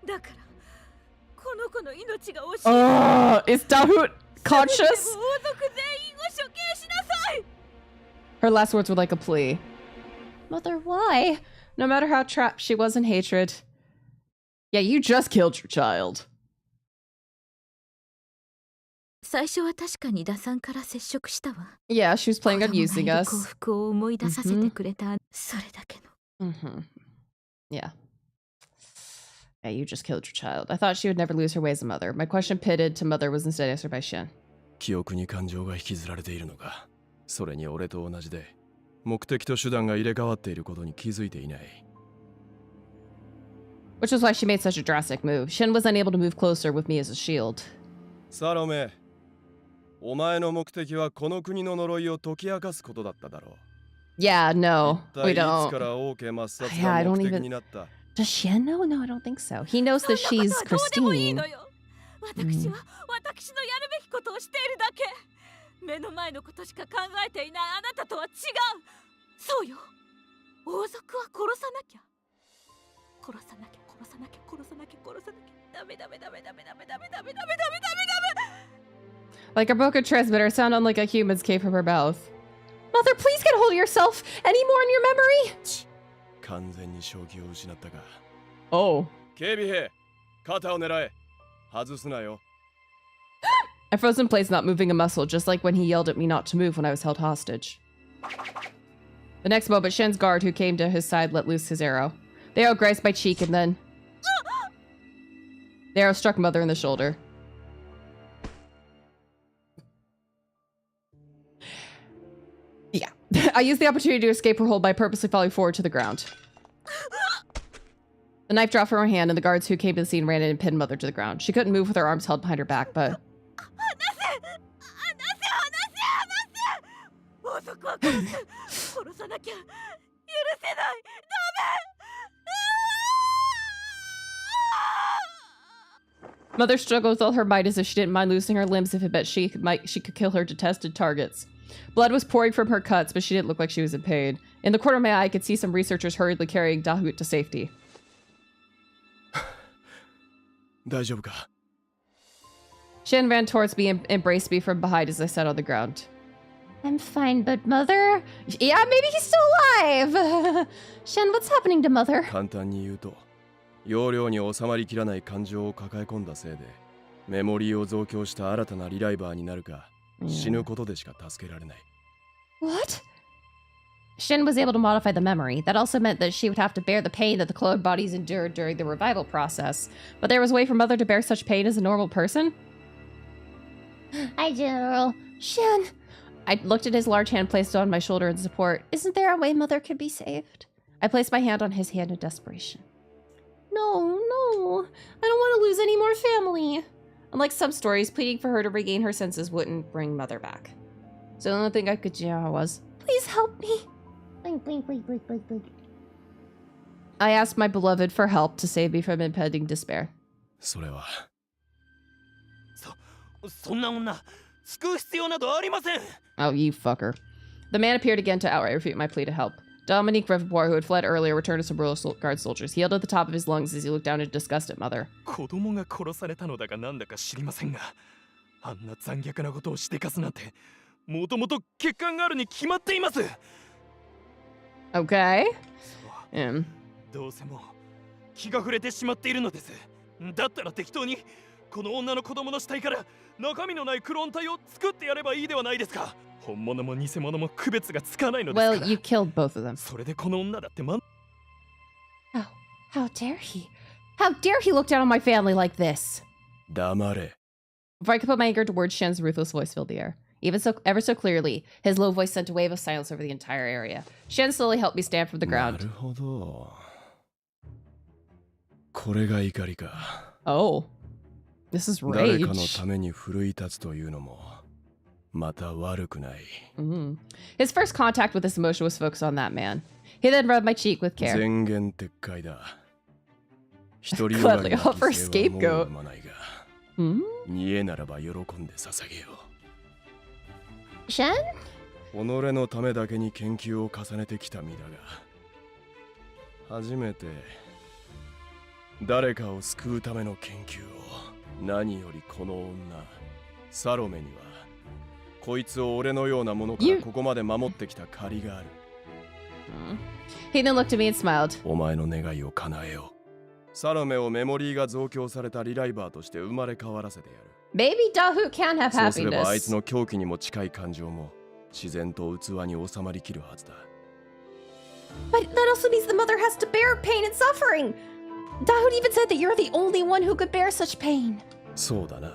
だからこの子の命が惜しい。Is Dahut conscious? 王族全員を処刑しなさい。 Her last words were like a plea. Mother, why? No matter how trapped she was in hatred. Yeah, you just killed your child. 最初は確かに打算から接触したわ。 Yeah, she was planning on using 子供がいる us. 幸福を思い出させてくれた、それだけの。 Yeah. Yeah, you just killed your child. I thought she would never lose her way as a mother. My question pitted to Mother was instead answered by Shin. 記憶に感情が引きずられているのか。それに俺と同じで目的と手段が入れ替わっていることに気づいていない。 Which was why she made such a drastic move. Shin was unable to move closer with me as a shield. サロメ、お前の目的はこの国の呪いを解き明かすことだっただろう。 Yeah, no, 一 we 体いつ don't. から王家抹殺 Yeah, I が don't 目的 even- になった。 Does Shin know? No, I don't think so. He knows that そんな she's ことはどうでもいい Christine. のよ。私は私のやるべきことをしているだけ。目の前のことしか考えていないあなたとは違う。そうよ。王族は殺さなきゃ。殺さなきゃ殺さなきゃ殺さなきゃ殺さなきゃ。ダメダメダメダメダメダメダメダメダメダメダメ。 Like a broken transmitter, sound unlike a human's came from her mouth. Mother, please get a hold of yourself. Any more in your memory? 完全に正気を失ったか。 Oh. 警備兵、肩を狙え。外すなよ。 I froze in place, not moving a muscle, just like when he yelled at me not to move when I was held hostage. The next moment, Shen's guard, who came to his side, let loose his arrow. The arrow grazed my cheek, and then the arrow struck Mother in the shoulder. Yeah. I used the opportunity to escape her hold by purposely falling forward to the ground. The knife dropped from her hand, and the guards who came to the scene ran in and pinned Mother to the ground. She couldn't move with her arms held behind her back, but... Mother struggled with all her might as if she didn't mind losing her limbs if it meant she could kill her detested targets. Blood was pouring from her cuts, but she didn't look like she was in pain. In the corner of my eye, I could see some researchers hurriedly carrying Dahut to safety. 大丈夫か Shen ran towards me and embraced me from behind as I sat on the ground. I'm fine, but Mother? Yeah, maybe he's still alive! Shen, what's happening to Mother? 簡単に言うと容量に収まりきらない感情を抱え込んだせいでメモリーを増強した新たなリライバーになるか死ぬことでしか助けられない What? Shen was able to modify the memory. That also meant that she would have to bear the pain that the cloned bodies endured during the revival process. But there was a way for Mother to bear such pain as a normal person? Hi, General. Shen! I looked at his large hand placed on my shoulder in support. Isn't there a way Mother could be saved? I placed my hand on his hand in desperation. No. I don't want to lose any more family. Unlike some stories, pleading for her to regain her senses wouldn't bring Mother back. So the only thing I could do was, please help me. Blink, blink, blink, blink, blink, blink. I asked my beloved for help to save me from impending despair. それはそんな女救う必要などありません Oh, you fucker. The man appeared again to outright refute my plea to help. Dominique Reservoir, who had fled earlier, returned to some Royal Guard soldiers. He yelled at the top of his lungs as he looked down in disgust at Mother. 子供が殺されたのだかなんだか知りませんがあんな残虐なことをしでかすなんてもともと欠陥があるに決まっています Okay. どうせもう気が触れてしまっているのですだったら適当にこの女の子供の死体から中身のないクローン体を作ってやればいいではないですか本物も偽物も区別がつかないのですから Well, you killed both of them. それでこの女だってHow dare he? How dare he look down on my family like this? 黙れ Before I could put my anger to words, Shen's ruthless voice filled the air. Even so, ever so clearly, his low voice sent a wave of silence over the entire area. Shen slowly helped me stand from the な ground. るほどこれが怒りか Oh. This is 誰かの rage. ために奮い立つというのもまた悪くない His first contact with this emotion was focused on that man. He then rubbed my cheek with care. 前言撤回だ一人よ Gladly がりの offer 犠牲はもう scapegoat. 生まないが Hmm? 見えならば喜んで捧げよ Shen? う己のためだけに研究を重ねてきた身だが初めて誰かを救うための研究を何よりこの女サロメにはこいつを俺のようなものからここまで守ってきた借りがある He then looked at me and smiled. お前の願いを叶えようサロメをメモリーが増強されたリライバーとして生まれ変わらせてやる Maybe Dahut can have そうすればあい happiness. つの狂気にも近い感情も自然と器に収まりきるはずだ But that also means the mother has to bear pain and suffering. Dahut even said that you're the only one who could bear such pain. そうだな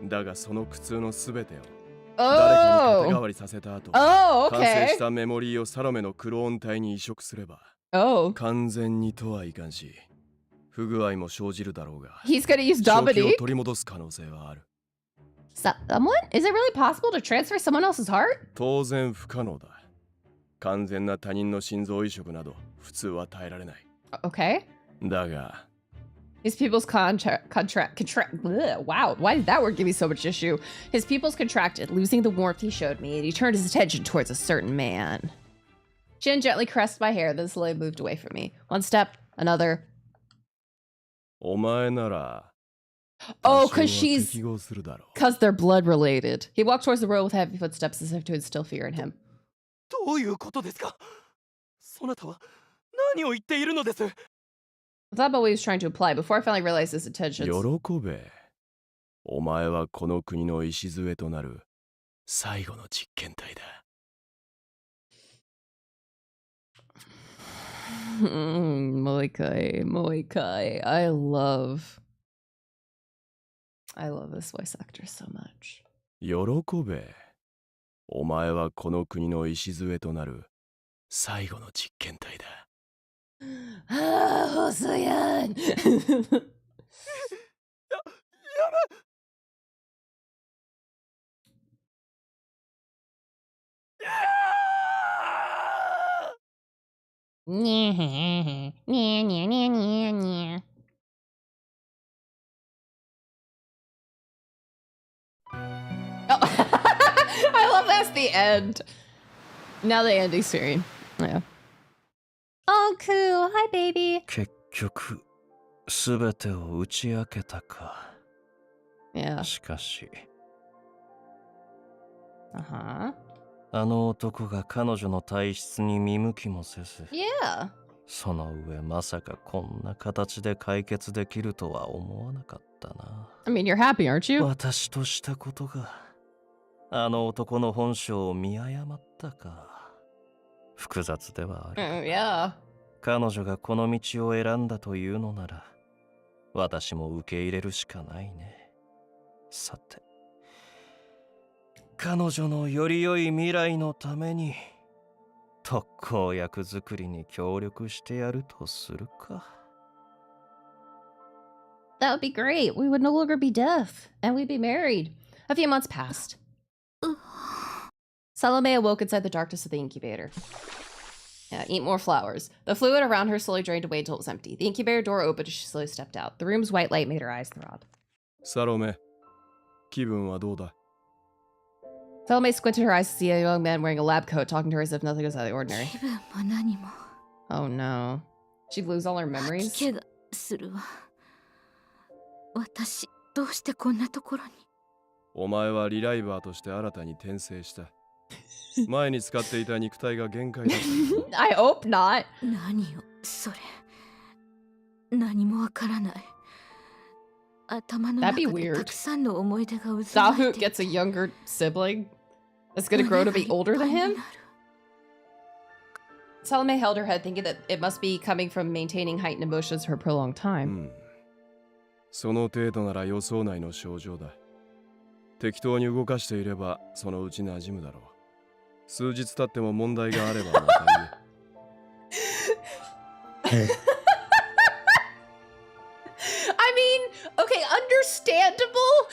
だがその苦痛のすべてを誰かに肩代わりさせた後 Oh, 完成 okay. したメモリーをサロメのクローン体に移植すれば Oh. 完全にとはいかんし不具合も生じるだろうが He's gonna use 正気を Dominique? 取り戻す可能性はある Someone? Is it really possible to transfer someone else's heart? 当然不可能だ完全な他人の心臓移植など普通は耐えられない Okay. だが His pupils contract. Ugh, wow, why did that word give me so much issue? His pupils contracted, losing the warmth he showed me, and he turned his attention towards a certain man. Shin gently caressed my hair, then slowly moved away from me. One step, another. お前なら Oh, 多少は because she's 適合するだろう because they're blood related. He walked towards the road with heavy footsteps as if to instill fear in him. どういうことですかそなたは何を言っているのです I thought about what he was trying to imply before I finally realized his 喜 intentions. べお前はこの国の礎となる最後の実験体だ Moikai, Moikai. I love this voice actor so much. 喜べ。お前はこの国の礎となる最後の実験体だ。Hosoyan! にゃにゃにゃにゃにゃにゃ。Oh, I love that's the end. Now the ending screen. Yeah. Oh, cool. Hi, baby. 結局すべてを打ち明けたか。 Yeah. しかし Uh-huh. あの男が彼女の体質に見向きもせず、 Yeah. その上まさかこんな形で解決できるとは思わなかったな。 I mean, you're happy, aren't you? 私としたことがあの男の本性を見誤ったか。複雑ではある。 Yeah. 彼女がこの道を選んだというのなら私も受け入れるしかないね。さて彼女のより良い未来のために特効薬作りに協力してやるとするか。 That would be great. We would no longer be deaf, and we'd be married. A few months passed. Salome awoke inside the darkness of the incubator. Yeah, eat more flowers. The fluid around her slowly drained away until it was empty. The incubator door opened as she slowly stepped out. The room's white light made her eyes throb. サロメ、気分はどうだ？ Salome squinted her eyes to see a young man wearing a lab coat talking to her as if nothing was out of the ordinary. 気分も何も Oh no. She'd lose all her 吐 memories? き気がするわ。私どうしてこんなところに。お前はリライバーとして新たに転生した。前に使っていた肉体が限界だった。I hope not. 何よそれ。何もわからない。頭の That'd 中 be で weird. たくさんの思い出が渦巻 Zahut いてい gets a て younger sibling that's gonna grow to be older than 胸がいっぱい him? になる。 Salome held her head, thinking that it must be coming from maintaining heightened emotions for a prolonged う time. ん。その程度なら予想内の症状だ。適当に動かしていればそのうち馴染むだろう。数日経っても問題があればまた言え。I mean, okay, understandable,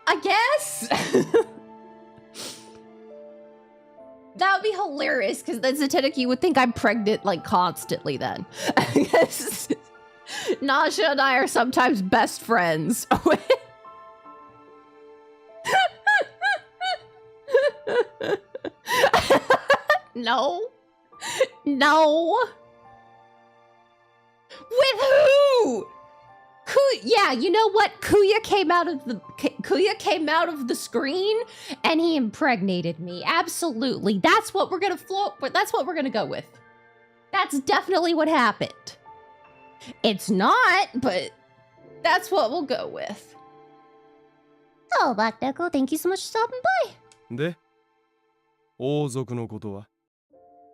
I guess. That would be hilarious, because then Zetetic, you would think I'm pregnant like constantly then. Nasha and I are sometimes best friends. No. No. With who? Yeah, you know what? Kuya came out of the screen and he impregnated me. Absolutely. That's what we're gonna that's what we're gonna go with. That's definitely what happened. It's not, but that's what we'll go with. Oh, Black Deco, thank you so much for stopping by. で、王族のことは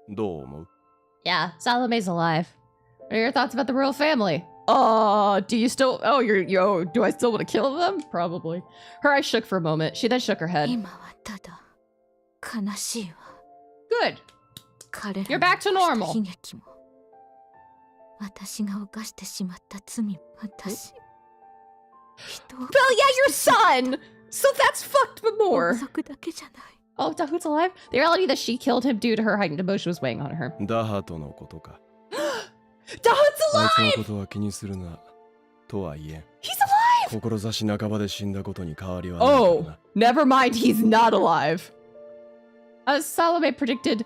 どう思う？ Yeah, Salome's alive. What are your thoughts about the royal family? Do you still... do I still want to kill them? Probably. Her eyes shook for a moment. She then shook her head. 今はただ悲しいわ。 Good. 彼ら You're の back to 起こした normal. 悲劇も私が犯してしまった罪も私人を Well, yeah, your son! So that's fucked but 王 more. 族だけじゃない。 Oh, Dahut's alive? The reality that she killed him due to her heightened emotion was weighing on her. ダハトのことか。 Dahut's あいつの alive! ことは気にするな。とは言えん。 He's alive! 志半ばで死んだことに変わりはないからな。Oh, never mind, he's not alive. As Salome predicted,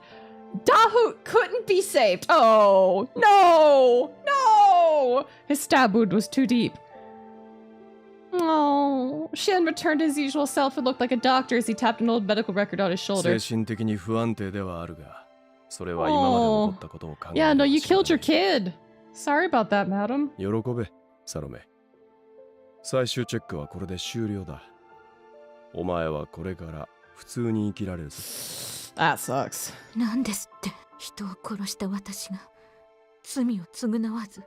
Dahut couldn't be saved. Oh, no! No! His stab wound was too deep. Oh, Shin returned to his usual self and looked like a doctor as he tapped an old medical record on his shoulder. 精神的に不安定ではあるが、それは今まで起こったことを考え Yeah, れ no, ば you 仕方 killed your ない kid. Sorry about that, madam. 喜べ、サロメ。最終チェックはこれで終了だ。お前はこれから普通に生きられるぞ。That sucks. なんですって人を殺した私が罪を償わず。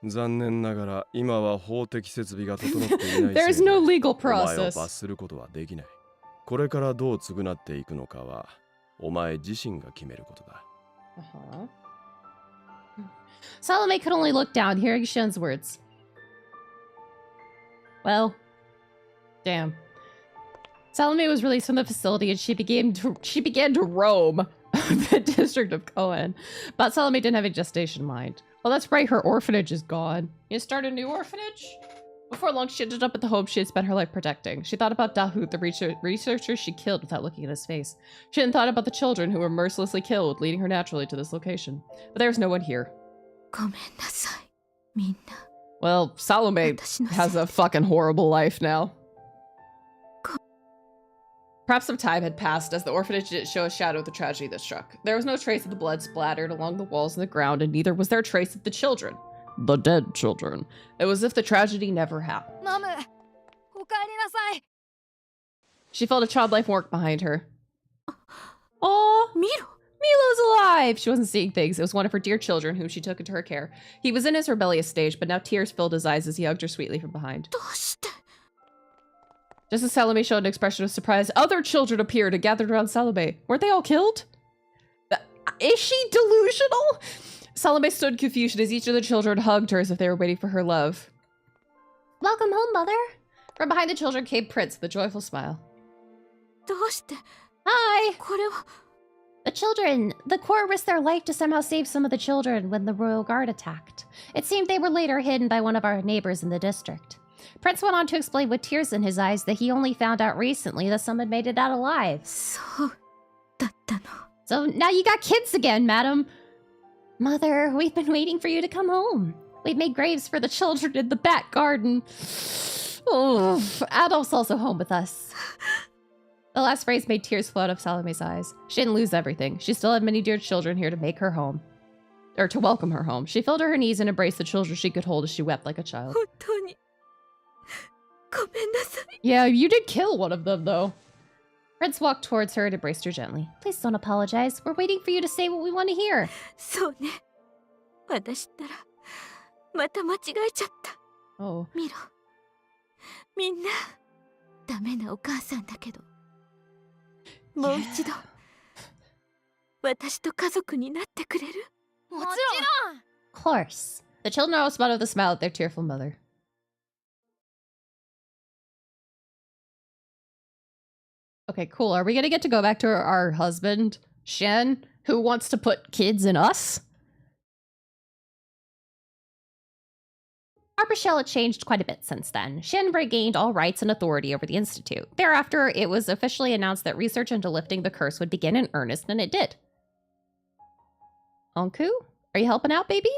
残念ながら今は法的設備が整っていない There's せいで no legal お前を process. 罰することはできない。これからどう償っていくのかはお前自身が決めることだ。Salome could only look down, hearing Shen's words. Well, damn. Salome was released from the facility and she began to roam the district of Cohen. But Salome didn't have a gestation mind. Well, that's right, her orphanage is gone. You start a new orphanage? Before long, she ended up at the home she had spent her life protecting. She thought about Dahut, the researcher she killed without looking at his face. She hadn't thought about the children who were mercilessly killed, leading her naturally to this location. But there was no one here. ごめんなさい、みんな。 Well, Salome has a fucking horrible life now. Perhaps some time had passed as the orphanage didn't show a shadow of the tragedy that struck. There was no trace of the blood splattered along the walls and the ground, and neither was there a trace of the children. The dead children. It was as if the tragedy never happened. マム、お帰りなさい。 She felt a childlike warmth behind her. Aw, 見ろ。 Milo's alive! She wasn't seeing things. It was one of her dear children whom she took into her care. He was in his rebellious stage, but now tears filled his eyes as he hugged her sweetly from behind. どうして。 Just as Salome showed an expression of surprise, other children appeared and gathered around Salome. Weren't they all killed? Is she delusional? Salome stood in confusion as each of the children hugged her as if they were waiting for her love. Welcome home, mother. From behind the children came Prince with a joyful smile. どうして。 Hi. これは。 The children. The Corps risked their life to somehow save some of the children when the Royal Guard attacked. It seemed they were later hidden by one of our neighbors in the district. Prince went on to explain with tears in his eyes that he only found out recently that some had made it out alive. そうだったの。 So now you got kids again, madam. Mother, we've been waiting for you to come home. We've made graves for the children in the back garden. Oh, Adolf's also home with us. The last phrase made tears flow out of Salome's eyes. She didn't lose everything. She still had many dear children here to make her home. Or to welcome her home. She fell to her knees and embraced the children she could hold as she wept like a child. 本当に。ごめんなさい。 Yeah, you did kill one of them, though. Prince walked towards her and embraced her gently. Please don't apologize. We're waiting for you to say what we want to hear. そうね。私ったら、また間違えちゃった。 Oh. 見ろ。みんな、ダメなお母さんだけど。もう一度、私と家族になってくれる？もちろん。 Of course. The children all smiled with a smile at their tearful mother. Okay, cool. Are we gonna get to go back to our husband, Shen, who wants to put kids in us? Arbor Shell had changed quite a bit since then. Shen regained all rights and authority over the Institute. Thereafter, it was officially announced that research into lifting the curse would begin in earnest, and it did. Onku, are you helping out, baby?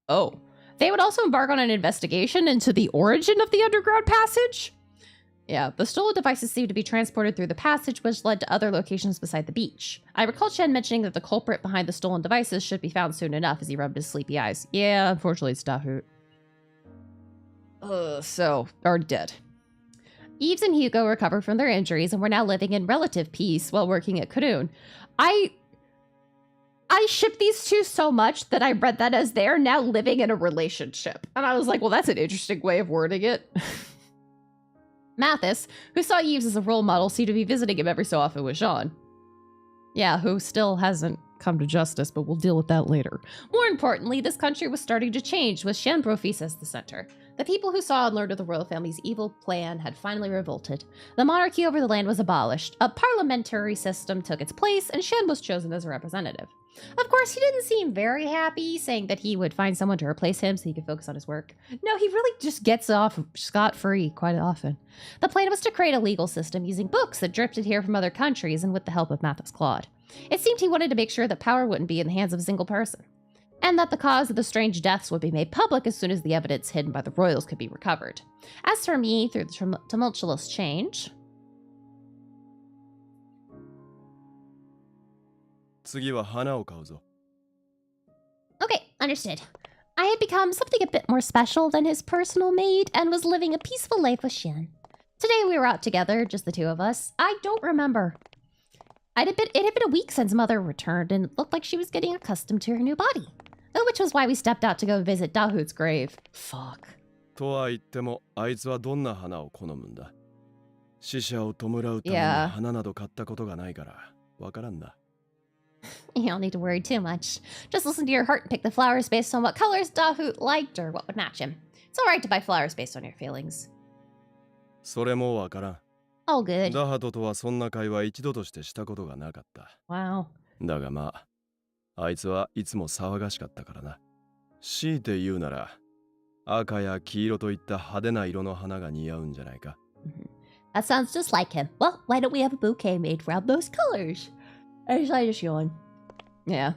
Oh. They would also embark on an investigation into the origin of the underground passage? Yeah, the stolen devices seemed to be transported through the passage, which led to other locations beside the beach. I recall Shen mentioning that the culprit behind the stolen devices should be found soon enough as he rubbed his sleepy eyes. Yeah, unfortunately, it's Dahut. So, are dead. Eves and Hugo recovered from their injuries and were now living in relative peace while working at Karun. I ship these two so much that I read that as they're now living in a relationship. And I was like, well, that's an interesting way of wording it. Mathis, who saw Eves as a role model, seemed to be visiting him every so often with Jean. Yeah, who still hasn't come to justice, but we'll deal with that later. More importantly, this country was starting to change, with Shen Brofis as the center. The people who saw and learned of the royal family's evil plan had finally revolted. The monarchy over the land was abolished, a parliamentary system took its place, and Shen was chosen as a representative. Of course, he didn't seem very happy, saying that he would find someone to replace him so he could focus on his work. No, he really just gets off scot-free quite often. The plan was to create a legal system using books that drifted here from other countries and with the help of Mathis Claude. It seemed he wanted to make sure that power wouldn't be in the hands of a single person, and that the cause of the strange deaths would be made public as soon as the evidence hidden by the royals could be recovered. As for me, through the tumultuous change... 次は花を買うぞ。 Okay, understood. I had become something a bit more special than his personal maid and was living a peaceful life with Shen. Today we were out together, just the two of us. I don't remember. It had been a week since Mother returned, and it looked like she was getting accustomed to her new body. which was why we stepped out to go visit Dahut's grave. Fuck. とは言っても、あいつはどんな花を好むんだ。死者を弔うために花など買ったことがないから、わからんな。You don't need to worry too much. Just listen to your heart and pick the flowers based on what colors Dahut liked or what would match him. It's alright to buy flowers based on your feelings. それもわからん。All good. ダハトとはそんな会話一度としてしたことがなかった。Wow. だがまあ、あいつはいつも騒がしかったからな。強いて言うなら、赤や黄色といった派手な色の花が似合うんじゃないか。That sounds just like him. Well, why don't we have a bouquet made from those colors? I just yawned. Yeah.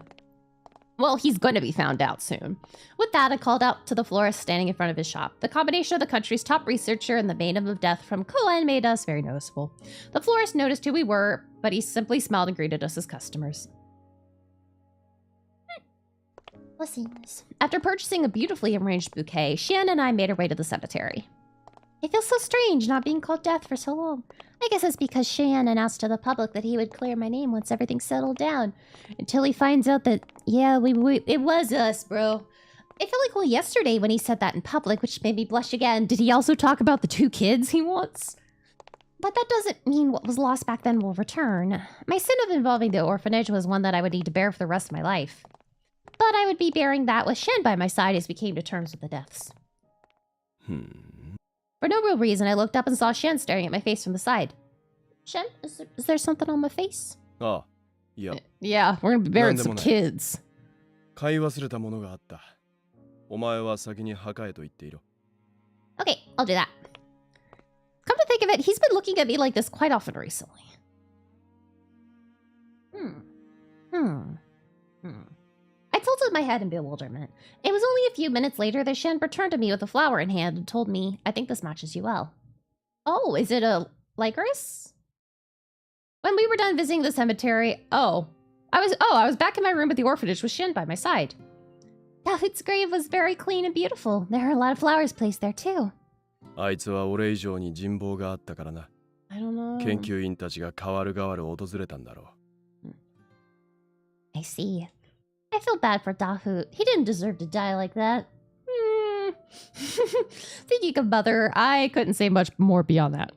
Well, he's going to be found out soon. With that, I called out to the florist standing in front of his shop. The combination of the country's top researcher and the Maiden of Death from Koen made us very noticeable. The florist noticed who we were, but he simply smiled and greeted us as customers. Blessings. After purchasing a beautifully arranged bouquet, Shan and I made our way to the cemetery. It feels so strange not being called Death for so long. I guess it's because Shan announced to the public that he would clear my name once everything settled down. Until he finds out that, yeah, it was us, bro. I feel like, well, yesterday when he said that in public, which made me blush again, did he also talk about the 2 kids he wants? But that doesn't mean what was lost back then will return. My sin of involving the orphanage was one that I would need to bear for the rest of my life. But I would be bearing that with Shen by my side as we came to terms with the deaths. For no real reason, I looked up and saw Shen staring at my face from the side. Shen, is there something on my face? Ah, yeah. Yeah, we're gonna be bearing some kids. 買い忘れたものがあった。お前は先に墓へと言っていろ。Okay, I'll do that. Come to think of it, he's been looking at me like this quite often recently. I tilted my head in bewilderment. It was only a few minutes later that Shen returned to me with a flower in hand and told me, I think this matches you well. Oh, is it a licorice? When we were done visiting the cemetery, I was back in my room at the orphanage with Shen by my side. Dahut's grave was very clean and beautiful. There are a lot of flowers placed there too. あいつは俺以上に人望があったからな。I don't know. 研究員たちが代わる代わる訪れたんだろう。I see. I feel bad for Dahut. He didn't deserve to die like that. Thinking of Mother, I couldn't say much more beyond that.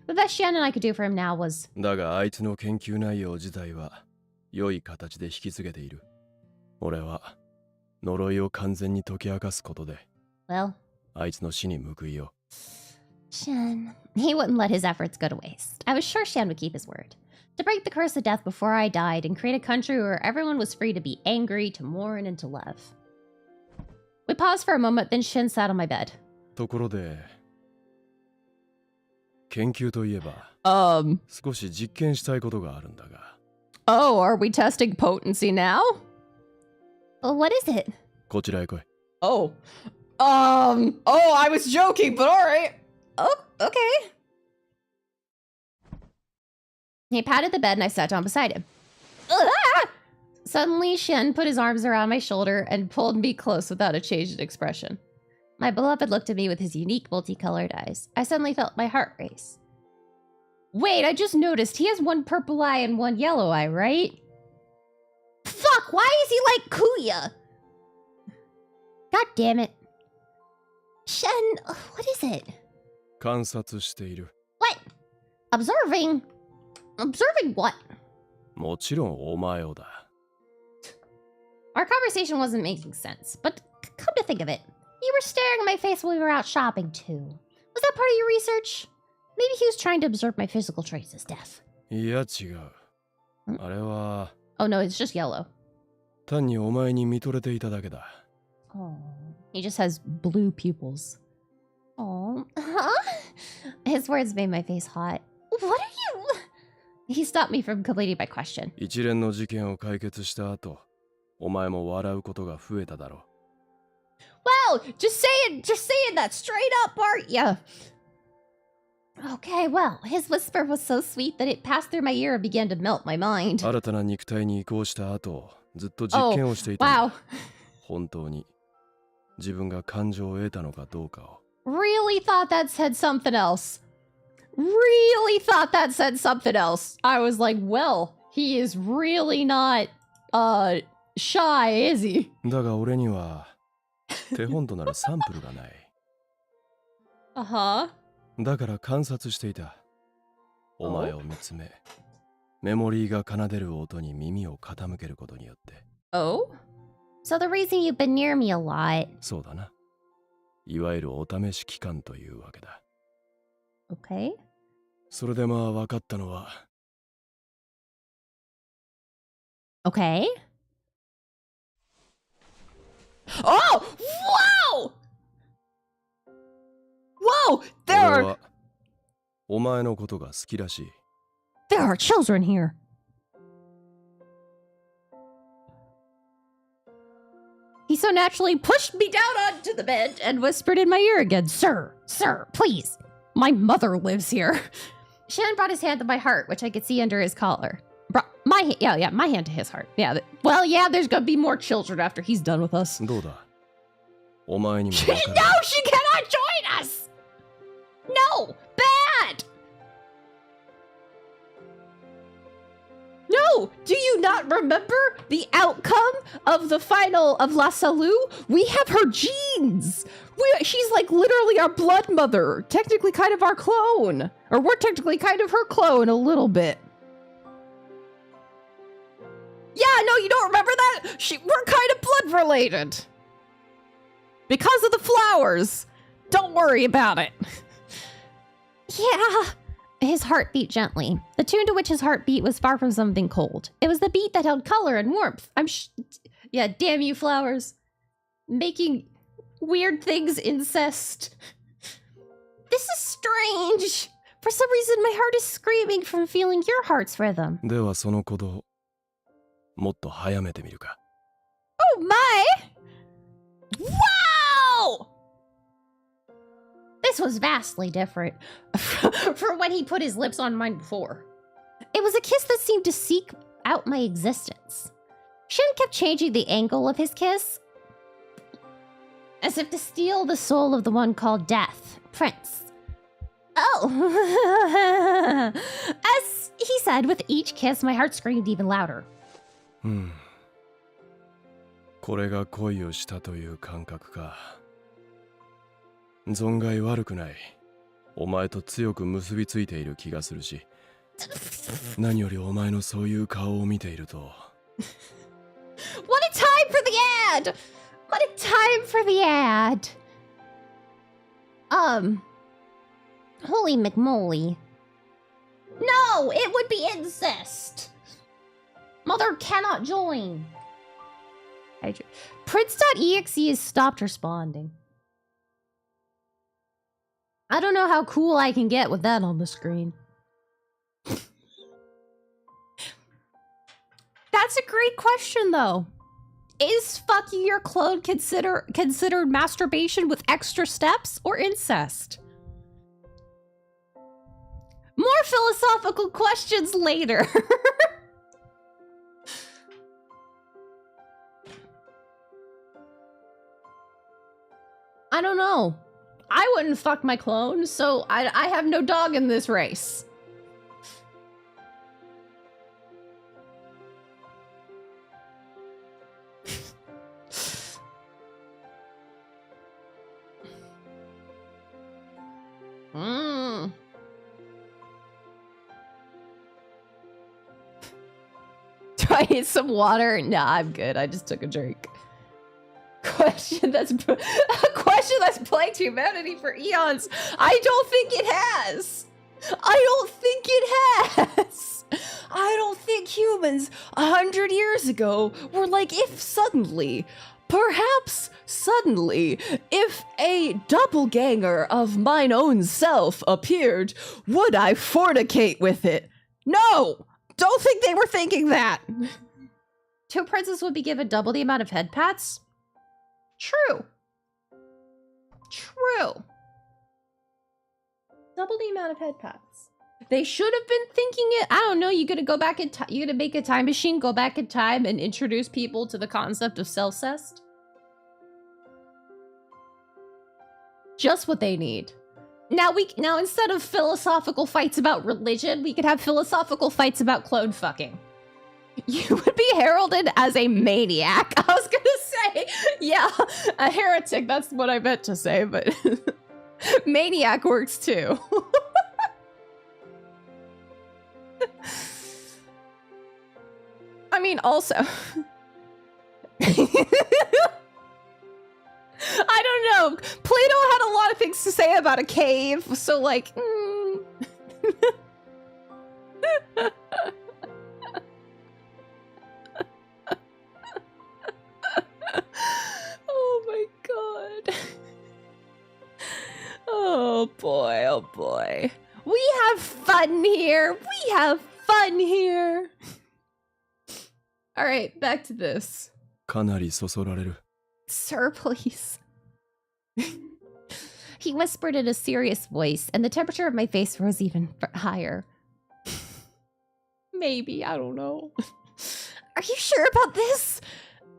The best Shan and I could do for him now was... だがあいつの研究内容自体は良い形で引き継げている。俺は呪いを完全に解き明かすことで、Well... あいつの死に報いを。Shan... He wouldn't let his efforts go to waste. I was sure Shan would keep his word. To break the curse of death before I died and create a country where everyone was free to be angry, to mourn, and to love. We paused for a moment, then Shin sat on my bed. ところで、研究といえば、少し実験したいことがあるんだが。Oh, are we testing potency now? What is it? こちらへ来い。Oh, I was joking, but alright. Oh, okay. He patted the bed and I sat down beside him. Ah! Suddenly, Shen put his arms around my shoulder and pulled me close without a change in expression. My beloved looked at me with his unique multicolored eyes. I suddenly felt my heart race. Wait, I just noticed he has one purple eye and one yellow eye, right? Fuck, why is he like Kuya? God damn it. Shen, what is it? 観察している。What? Observing? Observing what? もちろんお前をだ。Our conversation wasn't making sense, but come to think of it, you were staring at my face while we were out shopping too. Was that part of your research? Maybe he was trying to observe my physical traits as death. いや違う。あれは。Oh no, it's just yellow. 単にお前に見とれていただけだ。Oh, he just has blue pupils. Oh, huh? His words made my face hot. What are you? He stopped me from completing my question. 一連の事件を解決した後、お前も笑うことが増えただろう。Well, just saying that straight up, aren't ya? Okay, well, his whisper was so sweet that it passed through my ear and began to melt my mind. 新たな肉体に移行した後、ずっと実験をしていたんだ。Wow. 本当に自分が感情を得たのかどうかを。Really thought that said something else. Really thought that said something else. I was like, well, he is really not shy, is he? だが俺には手本となるサンプルがない。Uh-huh. だから観察していた。お前を見つめ、メモリーが奏でる音に耳を傾けることによって。Oh? So the reason you've been near me a lot. そうだな。いわゆるお試し期間というわけだ。Okay. それでまあ分かったのは。Okay. Oh! Wow! Whoa! 俺はお前のことが好きらしい。There are children here. He so naturally pushed me down onto the bed and whispered in my ear again, Sir, please. My mother lives here. Shan brought his hand to my heart, which I could see under his collar. My hand to his heart. Yeah, there's gonna be more children after he's done with us. どうだお前にも No, she cannot join us! No! Bad! No! Do you not remember the outcome of the final of La Salou? We have her genes! She's like literally our blood mother. Technically kind of our clone. Or we're technically kind of her clone a little bit. Yeah, no, you don't remember that? We're kind of blood related. Because of the flowers. Don't worry about it. Yeah. His heart beat gently. The tune to which his heart beat was far from something cold. It was the beat that held color and warmth. Yeah, damn you, flowers. Making weird things incest. This is strange. For some reason, my heart is screaming from feeling your heart's rhythm. ではその鼓動もっと早めてみるか。 Oh my! Wow! This was vastly different from when he put his lips on mine before. It was a kiss that seemed to seek out my existence. Shin kept changing the angle of his kiss, as if to steal the soul of the one called Death, Prince. Oh! As he said, with each kiss, my heart screamed even louder. これが恋をしたという感覚か。存外悪くない。お前と強く結びついている気がするし、何よりお前のそういう顔を見ていると。What a time for the ad! What a time for the ad! Holy McMoly. No, it would be incest. Mother cannot join. Prince.exe has stopped responding. I don't know how cool I can get with that on the screen. That's a great question, though. Is fucking your clone considered masturbation with extra steps or incest? More philosophical questions later. I don't know. I wouldn't fuck my clone, so I have no dog in this race. Do I need some water? Nah, I'm good. I just took a drink. A question that's plagued humanity for eons. I don't think it has. I don't think humans 100 years ago were like, if suddenly, if a doppelganger of mine own self appeared, would I fornicate with it? No! Don't think they were thinking that! 2 princes would be given double the amount of head pats? True. Double the amount of head pats. They should have been thinking it. I don't know. You're gonna go back in time. You're gonna make a time machine, go back in time, and introduce people to the concept of self-cest. Just what they need. Now instead of philosophical fights about religion, we could have philosophical fights about clone fucking. You would be heralded as a maniac. I was gonna say, yeah, a heretic. That's what I meant to say, but maniac works too. I mean, also, I don't know. Plato had a lot of things to say about a cave, so like, oh my god. Oh boy, oh boy. We have fun here. We have fun here. All right, back to this. かなりそそられる。 Sir, please. He whispered in a serious voice, and the temperature of my face rose even higher. Maybe, I don't know. Are you sure about this?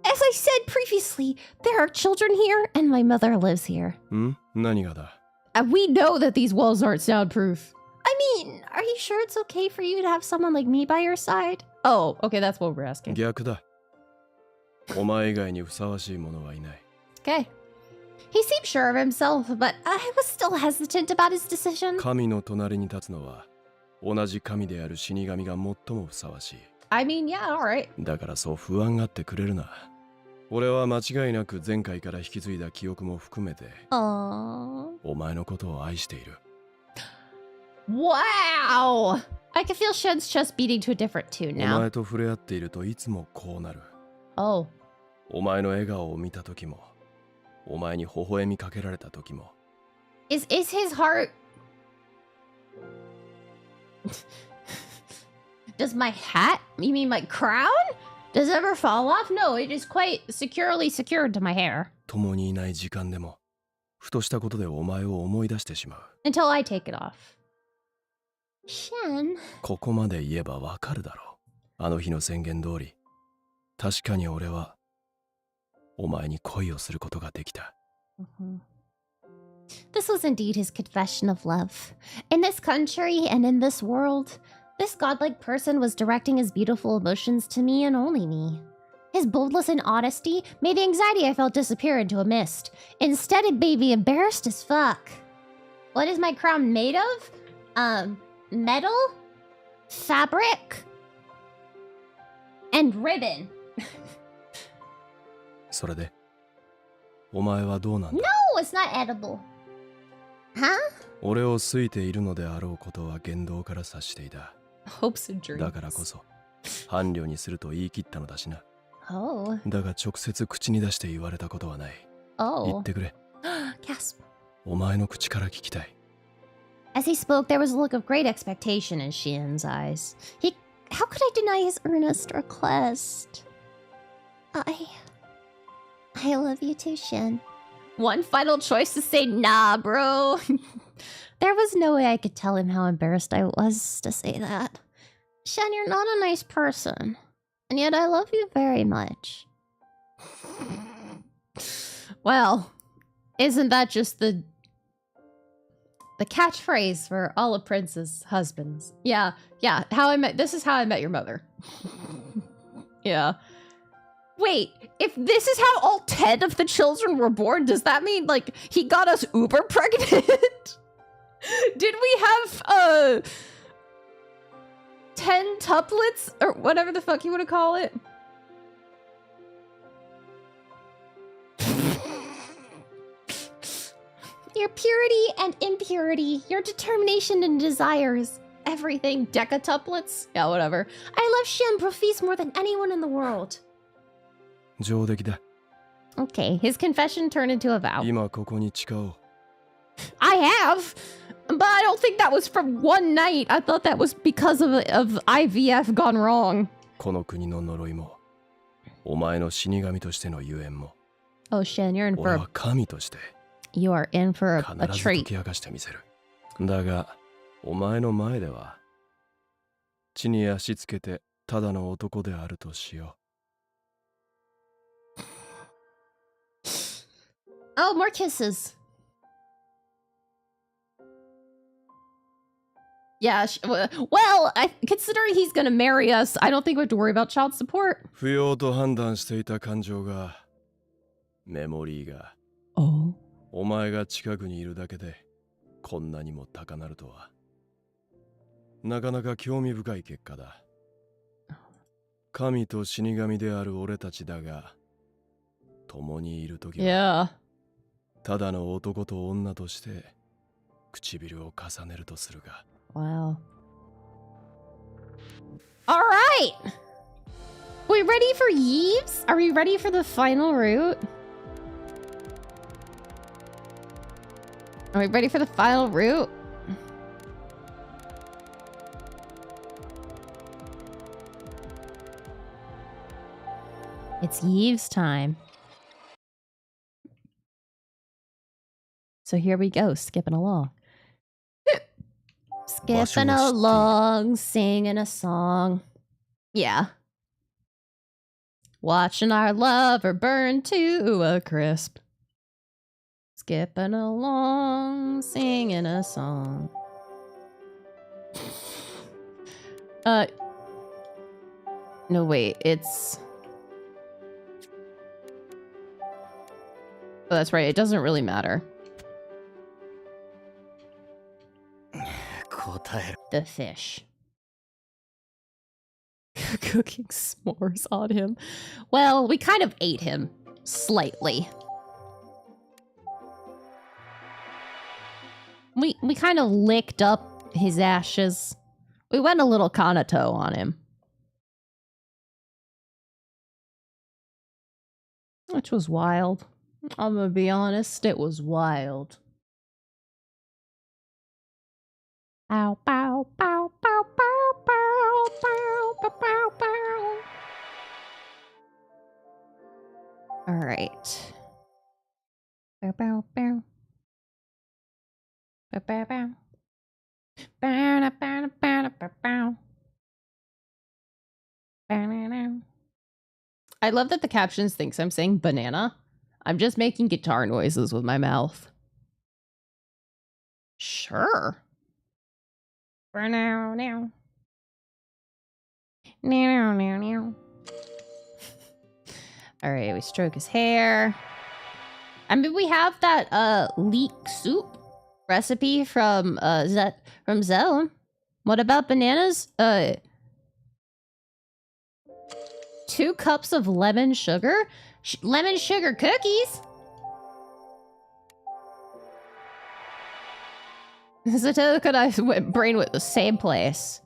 As I said previously, there are children here, and my mother lives here. ん？何がだ？ And we know that these walls aren't soundproof. I mean, are you sure it's okay for you to have someone like me by your side? Oh, okay, that's what we're asking. 逆だ。お前以外にふさわしい者はいない。 Okay. He seemed sure of himself, but I was still hesitant about his decision. 神の隣に立つのは同じ神である死神が最もふさわしい。 I mean, yeah, alright. だからそう不安がってくれるな。俺は間違いなく前回から引き継いだ記憶も含めて Aww. お前のことを愛している。 Wow! I can feel Shen's chest beating to a different tune お now. 前と触れ合っているといつもこうなる。 Oh. お前の笑顔を見た時も、お前に微笑みかけられた時も。 Is his heart... Does my hat? You mean my crown? Does it ever fall off? No, it is quite securely secured to my hair. 共にいない時間でも、ふとしたことでお前を思い出してしまう。 Until I take it off. Shen... ここまで言えばわかるだろう。あの日の宣言通り、確かに俺はお前に恋をすることができた。 This was indeed his confession of love. In this country and in this world, this godlike person was directing his beautiful emotions to me and only me. His boldness and honesty made the anxiety I felt disappear into a mist. Instead, it made me embarrassed as fuck. What is my crown made of? Metal? Fabric? And ribbon. それで、お前はどうなんだ？ No, it's not edible. Huh? 俺を好いているのであろうことは言動から察していた。 Hopes and dreams. だからこそ、伴侶にすると言い切ったのだしな。 Oh. だが直接口に出して言われたことはない。 Oh. 言ってくれ。 Gasp. お前の口から聞きたい。 As he spoke, there was a look of great expectation in Xian's eyes. How could I deny his earnest request? I love you too, Xian. One final choice to say nah, bro. There was no way I could tell him how embarrassed I was to say that. Xian, you're not a nice person. And yet I love you very much. Well, isn't that just the catchphrase for all of Prince's husbands? Yeah, this is how I met your mother. Yeah. Wait, if this is how all 10 of the children were born, does that mean, like, he got us uber pregnant? Did we have, 10 tuplets? Or whatever the fuck you want to call it? Your purity and impurity, your determination and desires, everything. Decatuplets? Yeah, whatever. I love Xian Profise more than anyone in the world. 上出来だ。 Okay, his confession turned into a vow. 今ここに誓おう。 I have, but I don't think that was from one night. I thought that was because of IVF gone wrong. この国の呪いも、お前の死神としてのゆえんも、 Oh, Shen, you're in 俺 for は神として you are in for a 必ず解 treat. き明かしてみせる。だが、お前の前では、地に足つけてただの男であるとしよう。 Oh, more kisses. Yeah, well, considering he's gonna marry us, I don't think we have to worry about child support. 不要と判断していた感情が、メモリーが、Oh. お前が近くにいるだけで、こんなにも高鳴るとは。なかなか興味深い結果だ。神と死神である俺たちだが、共にいるときは、Yeah. ただの男と女として、唇を重ねるとするが。Wow. All right. We ready for Yves? Are we ready for the final route? Are we ready for the final route? It's Yves time. So here we go, skipping along. Skipping along, singing a song. Yeah. Watching our lover burn to a crisp. Skipping along, singing a song. No, wait, it's... Oh, that's right, it doesn't really matter. The fish. Cooking s'mores on him. Well, we kind of ate him. Slightly. We kind of licked up his ashes. We went a little Kanato on him. Which was wild. I'm gonna be honest, it was wild. Ow, bow, bow, bow, bow, bow, bow, bow, bow, bow. All right. Bow, bow, bow. Bow, bow, bow. Bow, bow, bow, bow, bow. I love that the captions thinks I'm saying banana. I'm just making guitar noises with my mouth. Sure. Now, now. Now, now, now. All right, we stroke his hair. I mean, we have that leek soup recipe from Zone. What about bananas? 2 cups of lemon sugar? Lemon sugar cookies? Zatoka and I went brain with the same place.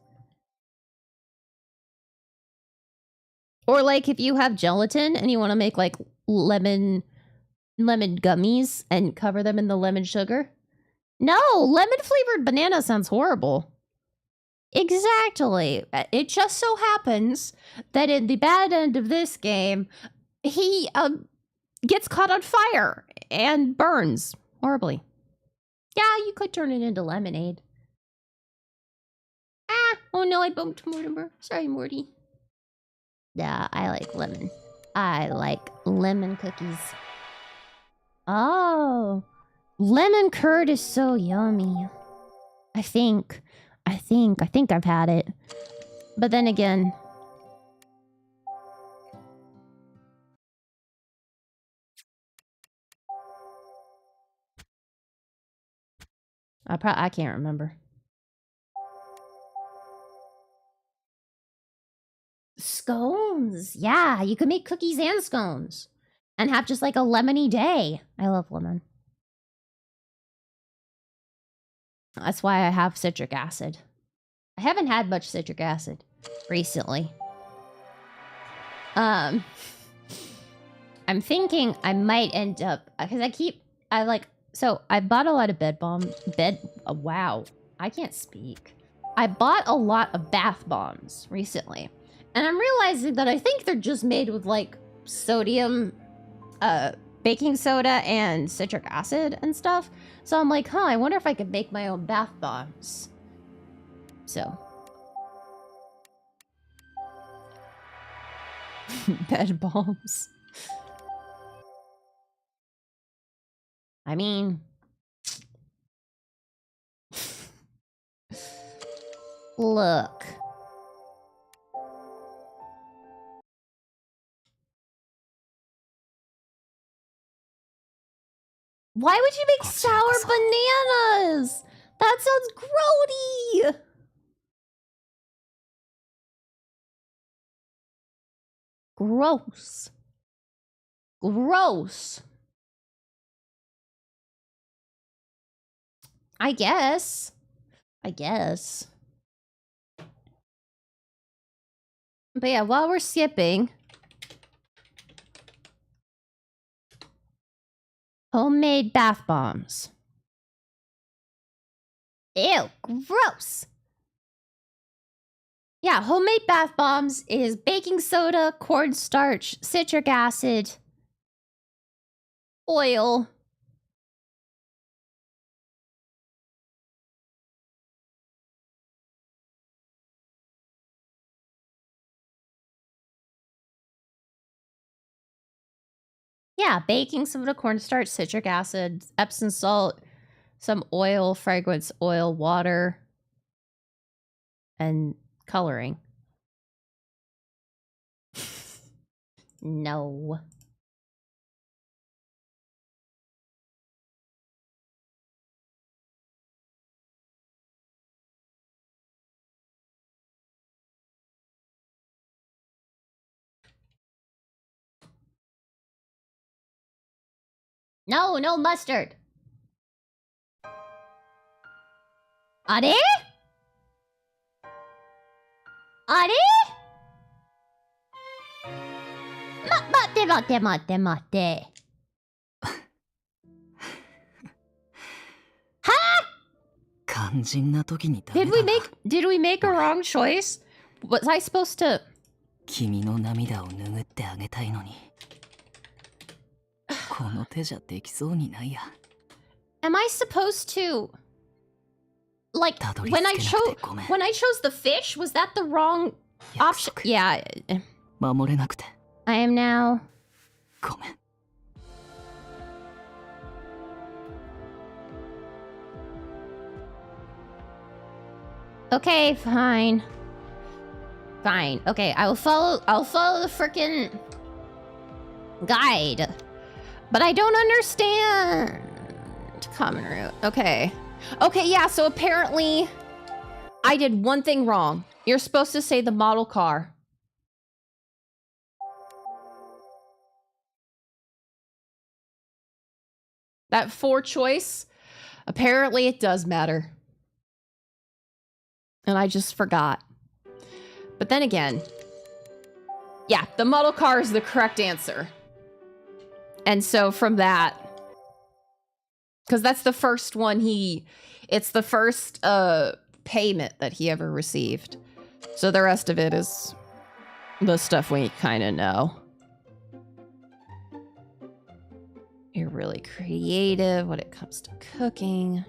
Or like if you have gelatin and you want to make like lemon gummies and cover them in the lemon sugar. No, lemon flavored banana sounds horrible. Exactly. It just so happens that in the bad end of this game, he gets caught on fire and burns horribly. Yeah, you could turn it into lemonade. Ah, oh no, I bumped Mortimer. Sorry, Morty. Yeah, I like lemon. I like lemon cookies. Oh, lemon curd is so yummy. I think I've had it. But then again, I can't remember. Scones. Yeah, you could make cookies and scones. And have just like a lemony day. I love lemon. That's why I have citric acid. I haven't had much citric acid recently. I'm thinking I might end up... Because I bought a lot of wow. I can't speak. I bought a lot of bath bombs recently. And I'm realizing that I think they're just made with, like, sodium, baking soda and citric acid and stuff. So I'm like, I wonder if I could make my own bath bombs. So. Bed bombs. I mean... Look. Why would you make sour bananas? That sounds grody. Gross. Gross. I guess. But yeah, while we're skipping, homemade bath bombs. Ew, gross. Yeah, homemade bath bombs is baking soda, cornstarch, citric acid, oil. Yeah, baking soda, cornstarch, citric acid, Epsom salt, some oil, fragrance oil, water, and coloring. No. No, no mustard. Are? Are? 待って。肝心な時にダメ Did だ we な make a wrong choice? Was I supposed to 君の涙を拭ってあげたいのにこの手じゃできそうにないや Am I supposed to like たどり when 着 I けなくてごめん chose the fish, was that the wrong option? 約束 Yeah. 守れなくて I am now ごめん Okay, fine. Fine. Okay, I'll follow the frickin' guide. But I don't understand. Common route. Okay. Okay, yeah, so apparently I did one thing wrong. You're supposed to say the model car. That 4 choice, apparently it does matter. And I just forgot. But then again, yeah, the model car is the correct answer. And so from that, because that's the first one it's the first payment that he ever received. So the rest of it is the stuff we kind of know. You're really creative when it comes to cooking.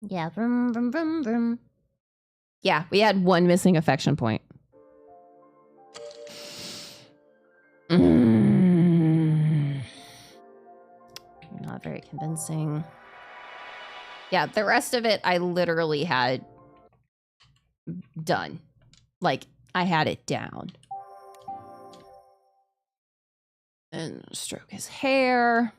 Yeah, vroom, vroom, vroom, vroom. Yeah, we had one missing affection point. Not very convincing. Yeah, the rest of it I literally had done. Like, I had it down. And stroke his hair.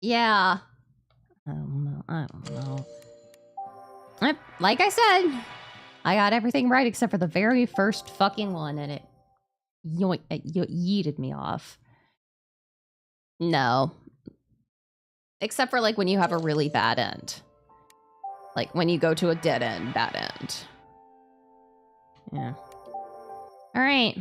Yeah. I don't know. Like I said, I got everything right except for the very first fucking one, and it yeeted me off. No. Except for like when you have a really bad end. Like when you go to a dead end, bad end. Yeah. All right.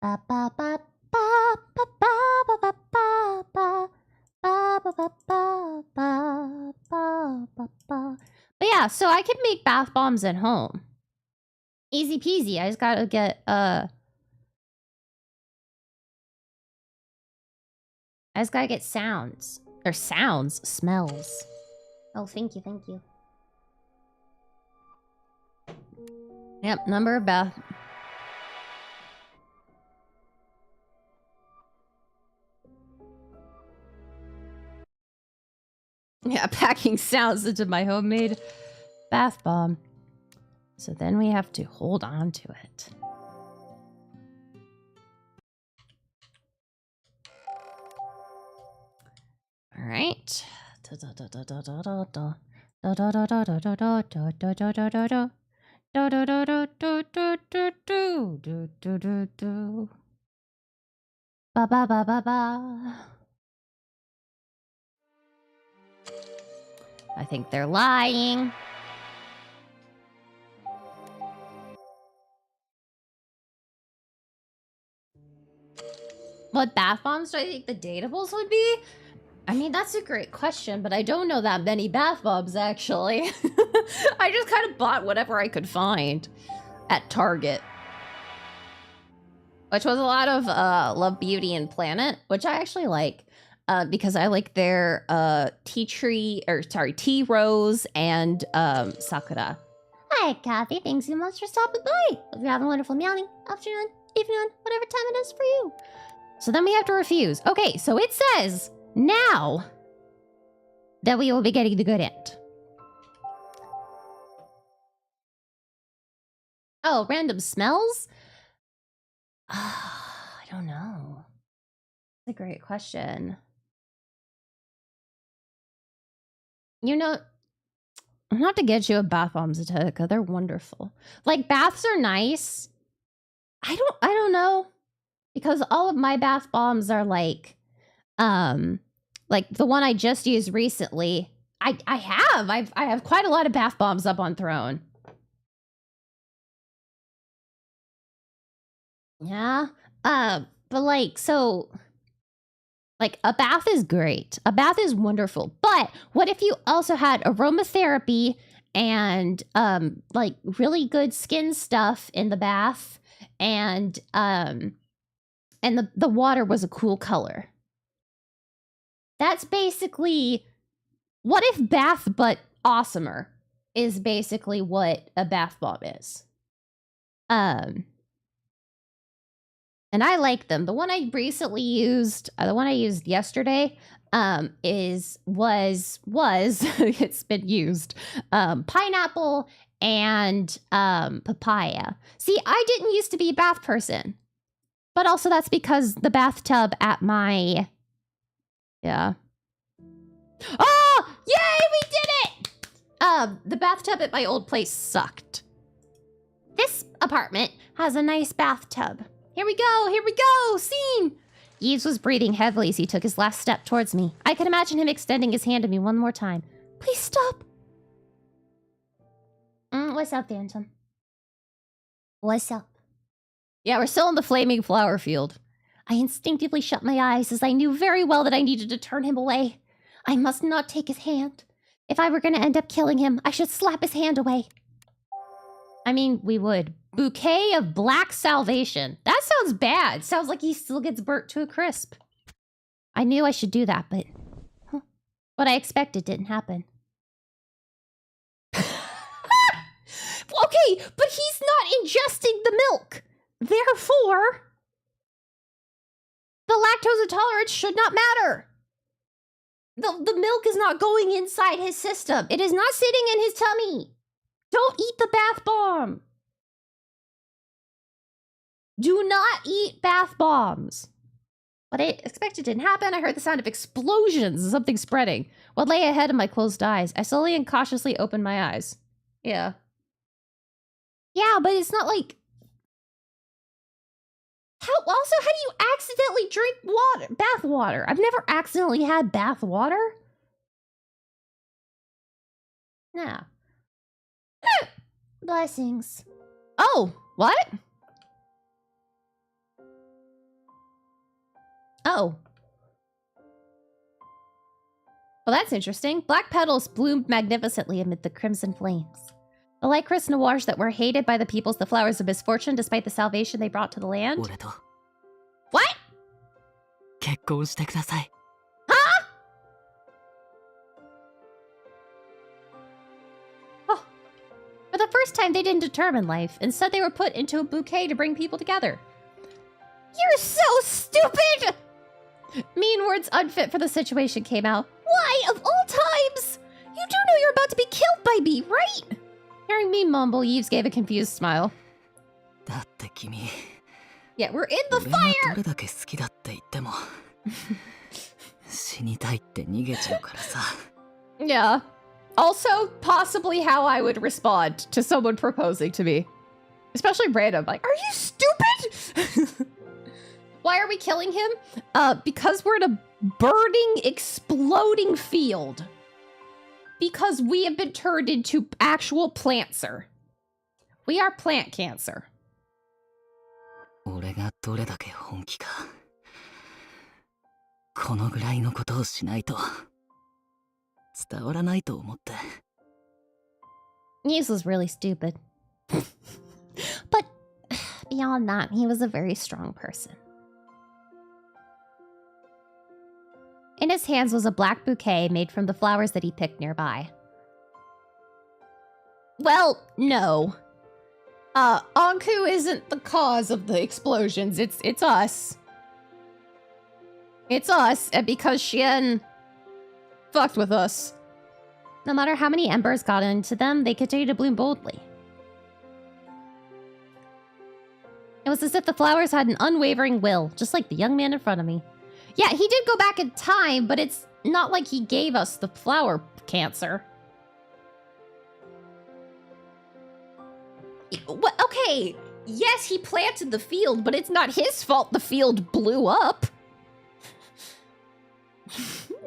Ba ba ba ba ba ba ba ba ba ba ba ba ba ba ba ba ba. But yeah, so I can make bath bombs at home. Easy peasy. I just gotta get sounds. Or sounds. Smells. Oh, thank you, thank you. Yep, number of bath. Yeah, packing sounds into my homemade bath bomb. So then we have to hold on to it. All right. Ba ba ba ba ba. I think they're lying. What bath bombs do I think the datables would be? I mean, that's a great question, but I don't know that many bath bombs, actually. I just kind of bought whatever I could find at Target. Which was a lot of Love, Beauty, and Planet, which I actually like. Because I like their tea rose and sakura. Hi, Kathy. Thanks so much for stopping by. Hope you're having a wonderful morning, afternoon, evening, whatever time it is for you. So then we have to refuse. Okay, so it says now that we will be getting the good end. Oh, random smells? I don't know. That's a great question. You know, I'm gonna have to get you a bath bomb, Zatetica. They're wonderful. Like, baths are nice. I don't know. Because all of my bath bombs are like the one I just used recently. I have quite a lot of bath bombs up on Throne. Yeah. But like, so like a bath is great. A bath is wonderful. But what if you also had aromatherapy and like really good skin stuff in the bath and the water was a cool color? That's basically, what if bath but awesomer is basically what a bath bomb is. And I like them. The one I recently used, the one I used yesterday, was it's been used, pineapple and papaya. See, I didn't used to be a bath person, but also that's because the bathtub at my, yeah. Oh, yay, we did it! The bathtub at my old place sucked. This apartment has a nice bathtub. Here we go, scene! Yves was breathing heavily as he took his last step towards me. I could imagine him extending his hand to me one more time. Please stop. What's up, Phantom? What's up? Yeah, we're still in the flaming flower field. I instinctively shut my eyes as I knew very well that I needed to turn him away. I must not take his hand. If I were going to end up killing him, I should slap his hand away. I mean, we would. Bouquet of Black Salvation. That sounds bad. Sounds like he still gets burnt to a crisp. I knew I should do that, but what I expected didn't happen. Okay, but he's not ingesting the milk. Therefore, the lactose intolerance should not matter. The milk is not going inside his system. It is not sitting in his tummy. Don't eat the bath bomb. Do not eat bath bombs. What I expected didn't happen. I heard the sound of explosions and something spreading. What lay ahead of my closed eyes? I slowly and cautiously opened my eyes. Yeah. Yeah, but it's not like... How do you accidentally drink water? Bath water. I've never accidentally had bath water. Nah. Blessings. Oh, what? Oh. Well, that's interesting. Black petals bloomed magnificently amid the crimson flames. The lycrous noirs that were hated by the peoples, the flowers of misfortune, despite the salvation they brought to the land. What? 結婚してください。 Huh? Oh. For the first time, they didn't determine life. Instead, they were put into a bouquet to bring people together. You're so stupid! Mean words unfit for the situation came out. Why, of all times? You do know you're about to be killed by me, right? Hearing me mumble, Yves gave a confused smile. だって君、 Yeah, we're in the 俺が fire! どれだけ好きだって言っても死にたいって逃げちゃうからさ。 Yeah. Also, possibly how I would respond to someone proposing to me. Especially random. Like, are you stupid? Why are we killing him? Because we're in a burning, exploding field. Because we have been turned into actual plantser. We are plant cancer. 俺がどれだけ本気か。このぐらいのことをしないと伝わらないと思って。 Yves was really stupid. But beyond that, he was a very strong person. In his hands was a black bouquet made from the flowers that he picked nearby. Well, no. Anku isn't the cause of the explosions. It's us. It's us, and because Xian fucked with us. No matter how many embers got into them, they continued to bloom boldly. It was as if the flowers had an unwavering will, just like the young man in front of me. Yeah, he did go back in time, but it's not like he gave us the flower cancer. What? Okay, yes, he planted the field, but it's not his fault the field blew up.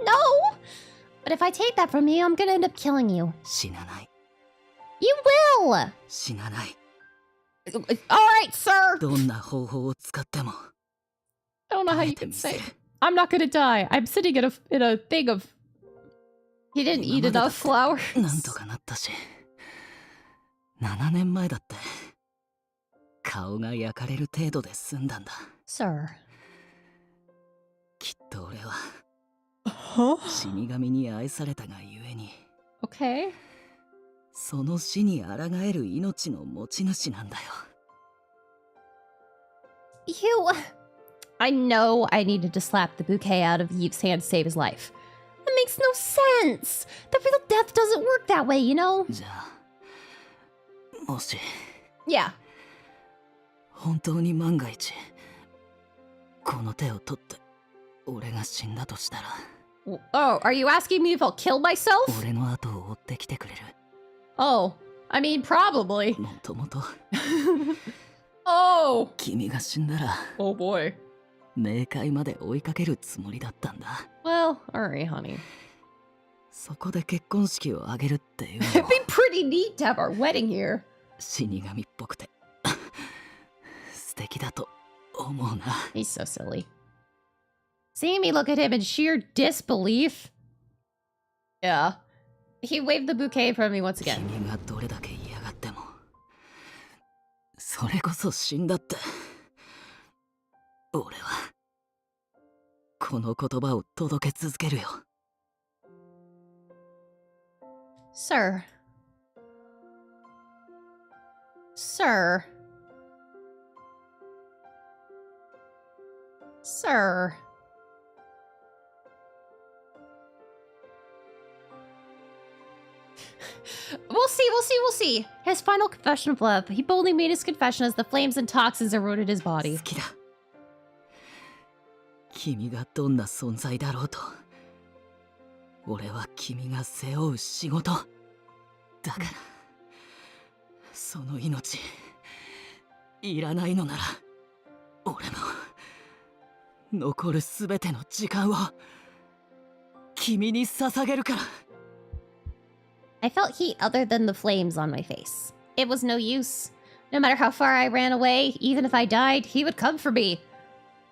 No! But if I take that from you, I'm gonna end up killing you. 死なない。 You will! 死なない。 Alright, sir! どんな方法を使っても。 I don't know how you can say I'm not gonna die. I'm sitting in a thing of... He didn't eat enough flour. なんとかなったし。7年前だって。顔が焼かれる程度で済んだんだ。 Sir. きっと俺は Huh? 死神に愛されたがゆえに。 Okay. その死に抗える命の持ち主なんだよ。 You... I know I needed to slap the bouquet out of Yves' hand to save his life. That makes no sense. The real death doesn't work that way, you know? じゃあ、もし Yeah. 本当に万が一この手を取って俺が死んだとしたら。 Oh, are you asking me if I'll kill myself? 俺の後を追ってきてくれる。 Oh, I mean, probably. もともと Oh! 君が死んだら Oh boy. 冥界まで追いかけるつもりだったんだ。 Well, alright, honey. そこで結婚式を挙げるっていうの It'd も be pretty neat to have our wedding here. 死神っぽくて素敵だと思うな。 He's so silly. Seeing me look at him in sheer disbelief. Yeah. He waved the bouquet in front of me once again. 君がどれだけ嫌がってもそれこそ死んだって俺はこの言葉を届け続けるよ。 Sir. Sir. Sir. We'll see. His final confession of love. He boldly made his confession as the flames and toxins eroded his body. 好きだ。君がどんな存在だろうと俺は君が背負う仕事だからその命いらないのなら俺も残るすべての時間を君に捧げるから。 I felt heat other than the flames on my face. It was no use. No matter how far I ran away, even if I died, he would come for me.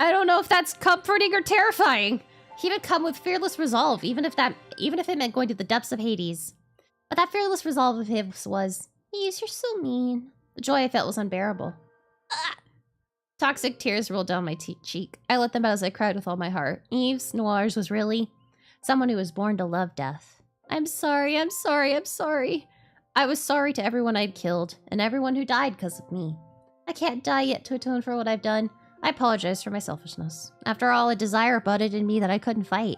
I don't know if that's comforting or terrifying. He would come with fearless resolve, even if it meant going to the depths of Hades. But that fearless resolve of his was, Yves, you're so mean. The joy I felt was unbearable. Ah! Toxic tears rolled down my cheek. I let them out as I cried with all my heart. Yves Noirs was really someone who was born to love death. I'm sorry, I'm sorry, I'm sorry. I was sorry to everyone I'd killed, and everyone who died because of me. I can't die yet to atone for what I've done. I apologize for my selfishness. After all, a desire budded in me that I couldn't fight.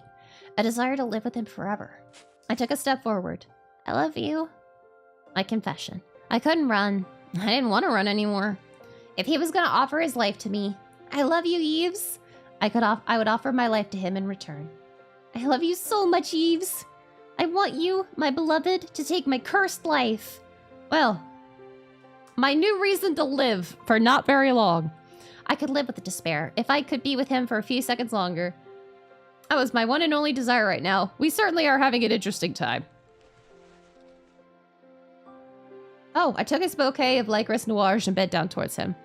A desire to live with him forever. I took a step forward. I love you. My confession. I couldn't run. I didn't want to run anymore. If he was going to offer his life to me, I love you, Yves. I would offer my life to him in return. I love you so much, Yves. I want you, my beloved, to take my cursed life. Well, my new reason to live for not very long. I could live with the despair if I could be with him for a few seconds longer. That was my one and only desire right now. We certainly are having an interesting time. Oh, I took his bouquet of Lycris Noirge and bent down towards him.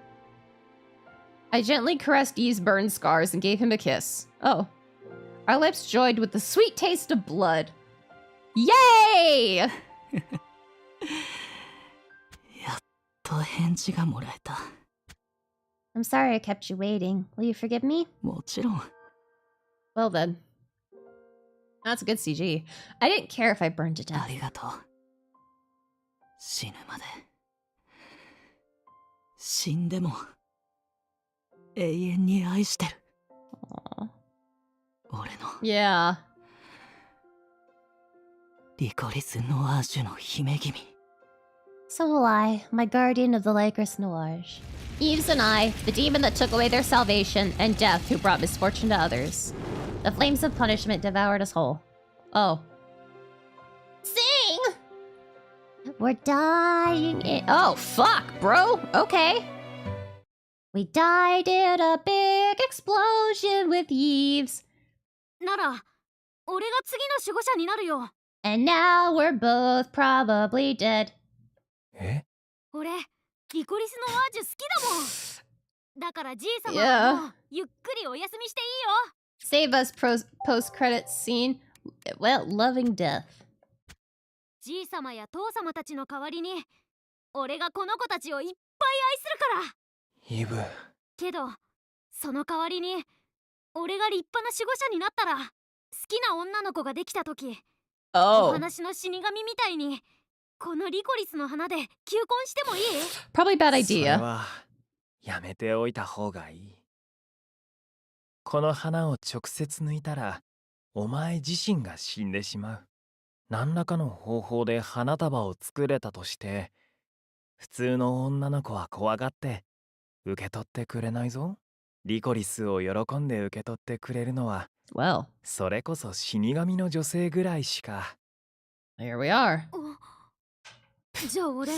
I gently caressed Yves' burned scars and gave him a kiss. Oh. Our lips joined with the sweet taste of blood. Yay! やっと返事がもらえた。I'm sorry I kept you waiting. Will you forgive me? もちろん。Well then. That's a good CG. I didn't care if I burned to death. ありがとう。死ぬまで。死んでも永遠に愛してる。Aww. 俺の Yeah. リコリス・ノアージュの姫君。 So will I, my guardian of the Lycris Noirge. Yves and I, the demon that took away their salvation, and death who brought misfortune to others. The flames of punishment devoured us whole. Oh. Sing! We're dying in... Oh, fuck, bro! Okay. We died in a big explosion with Yves. なら、俺が次の守護者になるよ。And now we're both probably dead. え？俺、リコリスのワージュ好きだもん。だからじいさま Yeah. はもうゆっくりお休みしていいよ。Save us post-credits scene. Well, loving death. じいさまや父様たちの代わりに、俺がこの子たちをいっぱい愛するから。イブ。けど、その代わりに、俺が立派な守護者になったら、好きな女の子ができたとき、お Oh. 話の死神みたいに、このリコリスの花で求婚してもいい？ Probably bad それ idea. はやめておいた方がいい。この花を直接抜いたらお前自身が死んでしまう。何らかの方法で花束を作れたとして普通の女の子は怖がって受け取ってくれないぞ。リコリスを喜んで受け取ってくれるのは Well, それこそ死神の女性ぐらいしか。 here we are. じゃあ俺、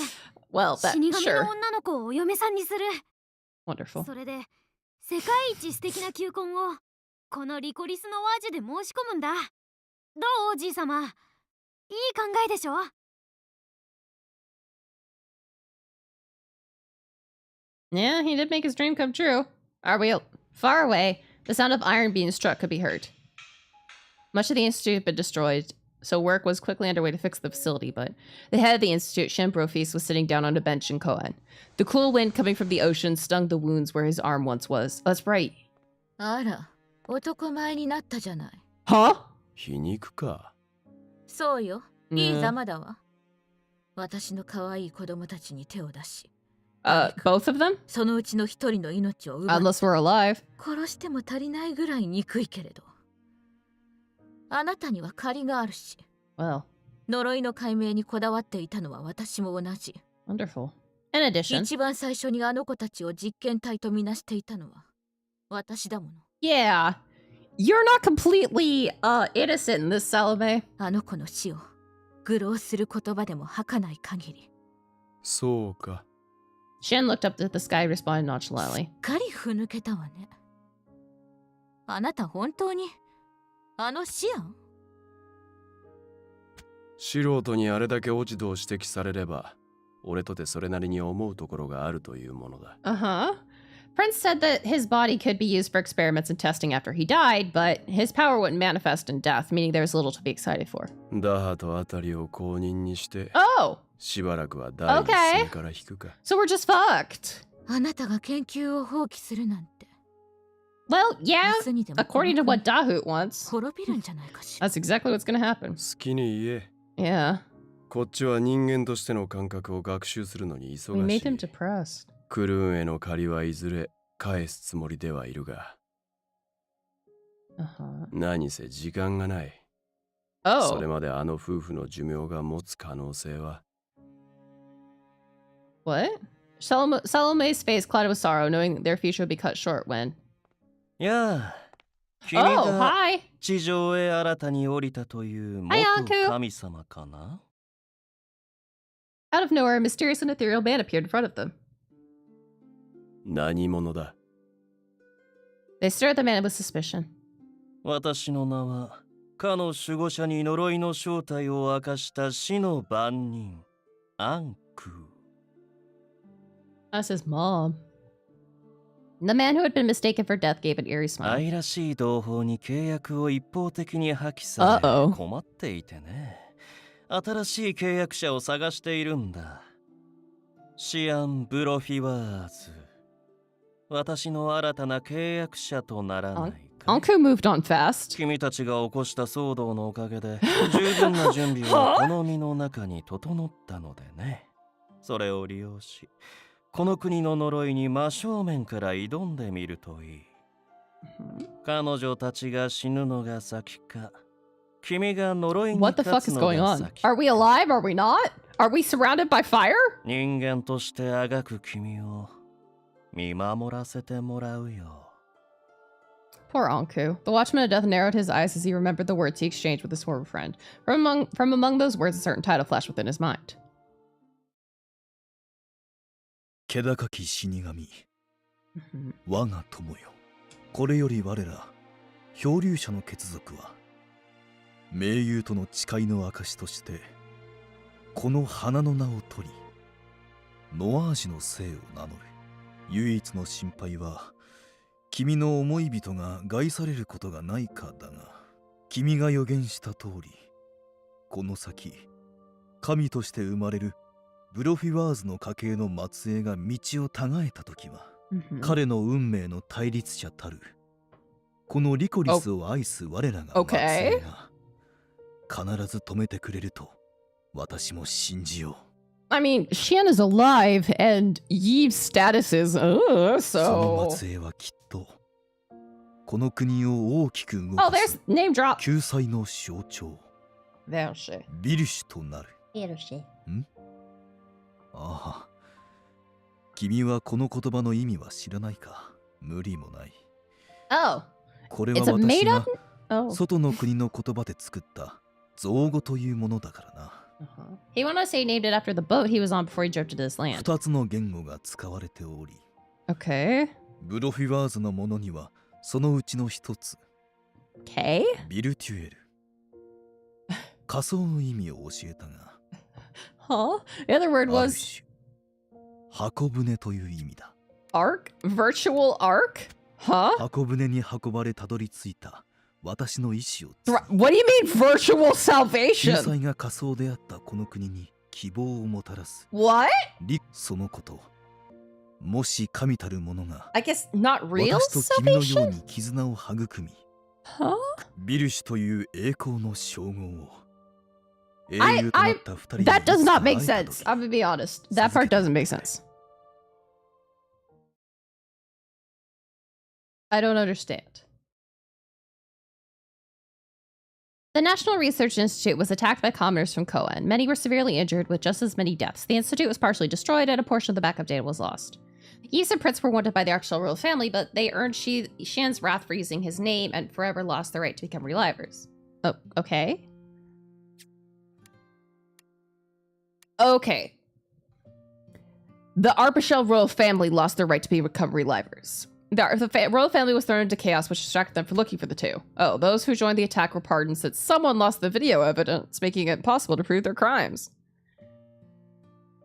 Well, 死 that 神 sure. の女の子をお嫁さんにする。 Wonderful. それで、世界一素敵な求婚を、このリコリスのワージュで申し込むんだ。どうおじいさま。いい考えでしょ？ Yeah, he did make his dream come true. Are we far away? The sound of iron being struck could be heard. Much of the institute had been destroyed, so work was quickly underway to fix the facility, but the head of the institute, Shambrofis, was sitting down on a bench in Koan. The cool wind coming from the ocean stung the wounds where his arm once was. That's right. あら、男前になったじゃない。 Huh? 皮肉か。そうよ。いい Mm. ざまだわ。私の可愛い子供たちに手を出し、 Both of them? そのうちの一人の命を奪っ Unless we're alive. 殺しても足りないぐらい憎いけれど。あなたには借りがあるし、 Well, 呪いの解明にこだわっていたのは私も同じ。 wonderful. In addition, 一番最初にあの子たちを実験体とみなしていたのは私だもの。 yeah, you're not completely innocent in this, Salome. あの子の死を愚弄する言葉でも吐かない限り。そうか。 Shen looked up at the sky and responded し nonchalantly. っかりふぬけたわね。あなた本当にあのシアン？素人にあれだけ落ち度を指摘されれば、俺とてそれなりに思うところがあるというものだ。Uh-huh. Prince said that his body could be used for experiments and testing after he died, but his power wouldn't manifest in death, meaning there was little to be excited for. ダハとあたりを公認にして Oh! しばらくは第一線から引くか。 So we're just fucked. あなたが研究を放棄するなんて。 Well, yeah, 明日にでも according to what Dahut wants. 滅びるんじゃないかしら。 That's exactly what's gonna happen. 好きに言え。 Yeah. こっちは人間としての感覚を学習するのに We 忙 made し him い。 depressed. クルーンへの借りはいずれ返すつもりではいるが、 Uh-huh. 何せ時間がない。 Oh. それまであの夫婦の寿命が持つ可能性は。 What? Salome's face clouded with sorrow, knowing their future would be cut short when... やあ、君 Oh, が hi! 地上へ新たに降りたという元 Hi, Anku. 神様かな？ Out of nowhere, a mysterious and ethereal man appeared in front of them. 何者だ？ They stared at the man with suspicion. 私の名は、かの守護者に呪いの正体を明かした死の番人、アンク。 That's his mom. The man who had been mistaken for death gave an eerie smile. 愛らしい同胞に契約を一方的に破棄され、 Uh-oh. 困っていてね。新しい契約者を探しているんだ。シアン・ブロフィワーズ。私の新たな契約者とならないか。 Anku moved on fast. 君たちが起こした騒動のおかげで十分な準備はこの身の中に整ったのでね。それを利用し、この国の呪いに真正面から挑んでみるといい。彼女たちが死ぬのが先か、君が呪いに What the fuck 勝つ is の going が on? 先 Are we alive? Are we not? Are we surrounded by fire? 人間としてあがく君を見守らせてもらうよ。 Poor Anku. The watchman of death narrowed his eyes as he remembered the words he exchanged with his former friend. From among those words, a certain title flashed within his mind. 気高き死神、我が友よ。これより我ら漂流者の血族は盟友との誓いの証としてこの花の名を取りノアージュの姓を名乗る。唯一の心配は君の思い人が害されることがないかだが、君が予言した通りこの先神として生まれるブロフィワーズの家系の末裔が道をたがえた時は、彼の運命の対立者たるこのリコリスを愛す我らが末裔が必ず止めてくれると私も信じよう。 I mean, Xian is alive and Yi's status is, そ so... の末裔はきっとこの国を大きく動 Oh, かす there's name drop. 救済の象徴 Virche. ビルシュとなる。 Virche. ああ、君はこの言葉の意味は知らないか。無理もない。 Oh, これは it's a 私 made が up? Oh. 外の国の言葉で作った造語というものだからな。He wanted to say he named it after the boat he was on before he jumped into this land. 二つの言語が使われており、 Okay. ブロフィワーズのものにはそのうちの一つ、 Okay. ビルテュエル。仮想の意味を教えたが、 Huh? The other word ある was 種箱舟という意味だ。 ark? Virtual ark? Huh? 箱舟に運ばれたどり着いた私の意志を継ぎ、 What do you mean virtual 救 salvation? 済が仮想であったこの国に希望をもたらす。 What? そのこと。もし神たる者が I guess not real 私と君のよう salvation? に絆を育み、 Huh? ビルシュという栄光の称号を英 I- 雄となった二人に That does not make いつか会えた sense. 時 I'm gonna be honest. That part doesn't make sense. I don't understand. The National Research Institute was attacked by commoners from Koan. Many were severely injured, with just as many deaths. The institute was partially destroyed, and a portion of the backup data was lost. Ys and Prince were wanted by the actual royal family, but they earned Xian's wrath for using his name and forever lost their right to become relivers. Oh, okay. Okay. The Arpachel royal family lost their right to become relivers. The royal family was thrown into chaos, which distracted them from looking for the two. Oh, those who joined the attack were pardoned since someone lost the video evidence, making it impossible to prove their crimes.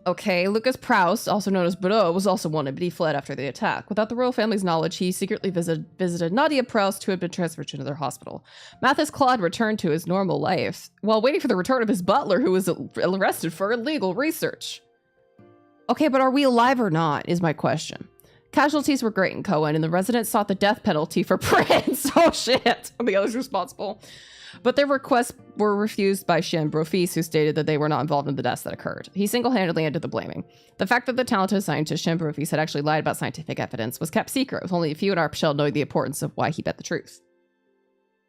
Okay, Lucas Proust, also known as Bordeaux, was also wanted, but he fled after the attack. Without the royal family's knowledge, he secretly visited Nadia Proust, who had been transferred to another hospital. Mathis Claude returned to his normal life, while waiting for the return of his butler, who was arrested for illegal research. Okay, but are we alive or not, is my question. Casualties were great in Cohen, and the residents sought the death penalty for Prince. Oh shit, the others responsible. But their requests were refused by Chien Brofis, who stated that they were not involved in the deaths that occurred. He single-handedly ended the blaming. The fact that the talented scientist Chien Brofis had actually lied about scientific evidence was kept secret, with only a few in our shell knowing the importance of why he bet the truth.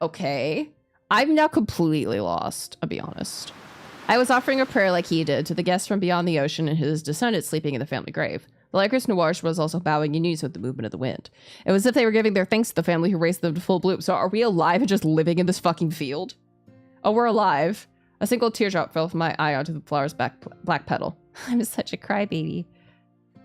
Okay. I'm now completely lost, I'll be honest. I was offering a prayer like he did to the guests from beyond the ocean and his descendants sleeping in the family grave. The Lycris Noirche was also bowing in unison with the movement of the wind. It was as if they were giving their thanks to the family who raised them to full bloom. So are we alive and just living in this fucking field? Oh, we're alive. A single teardrop fell from my eye onto the flower's black petal. I'm such a crybaby.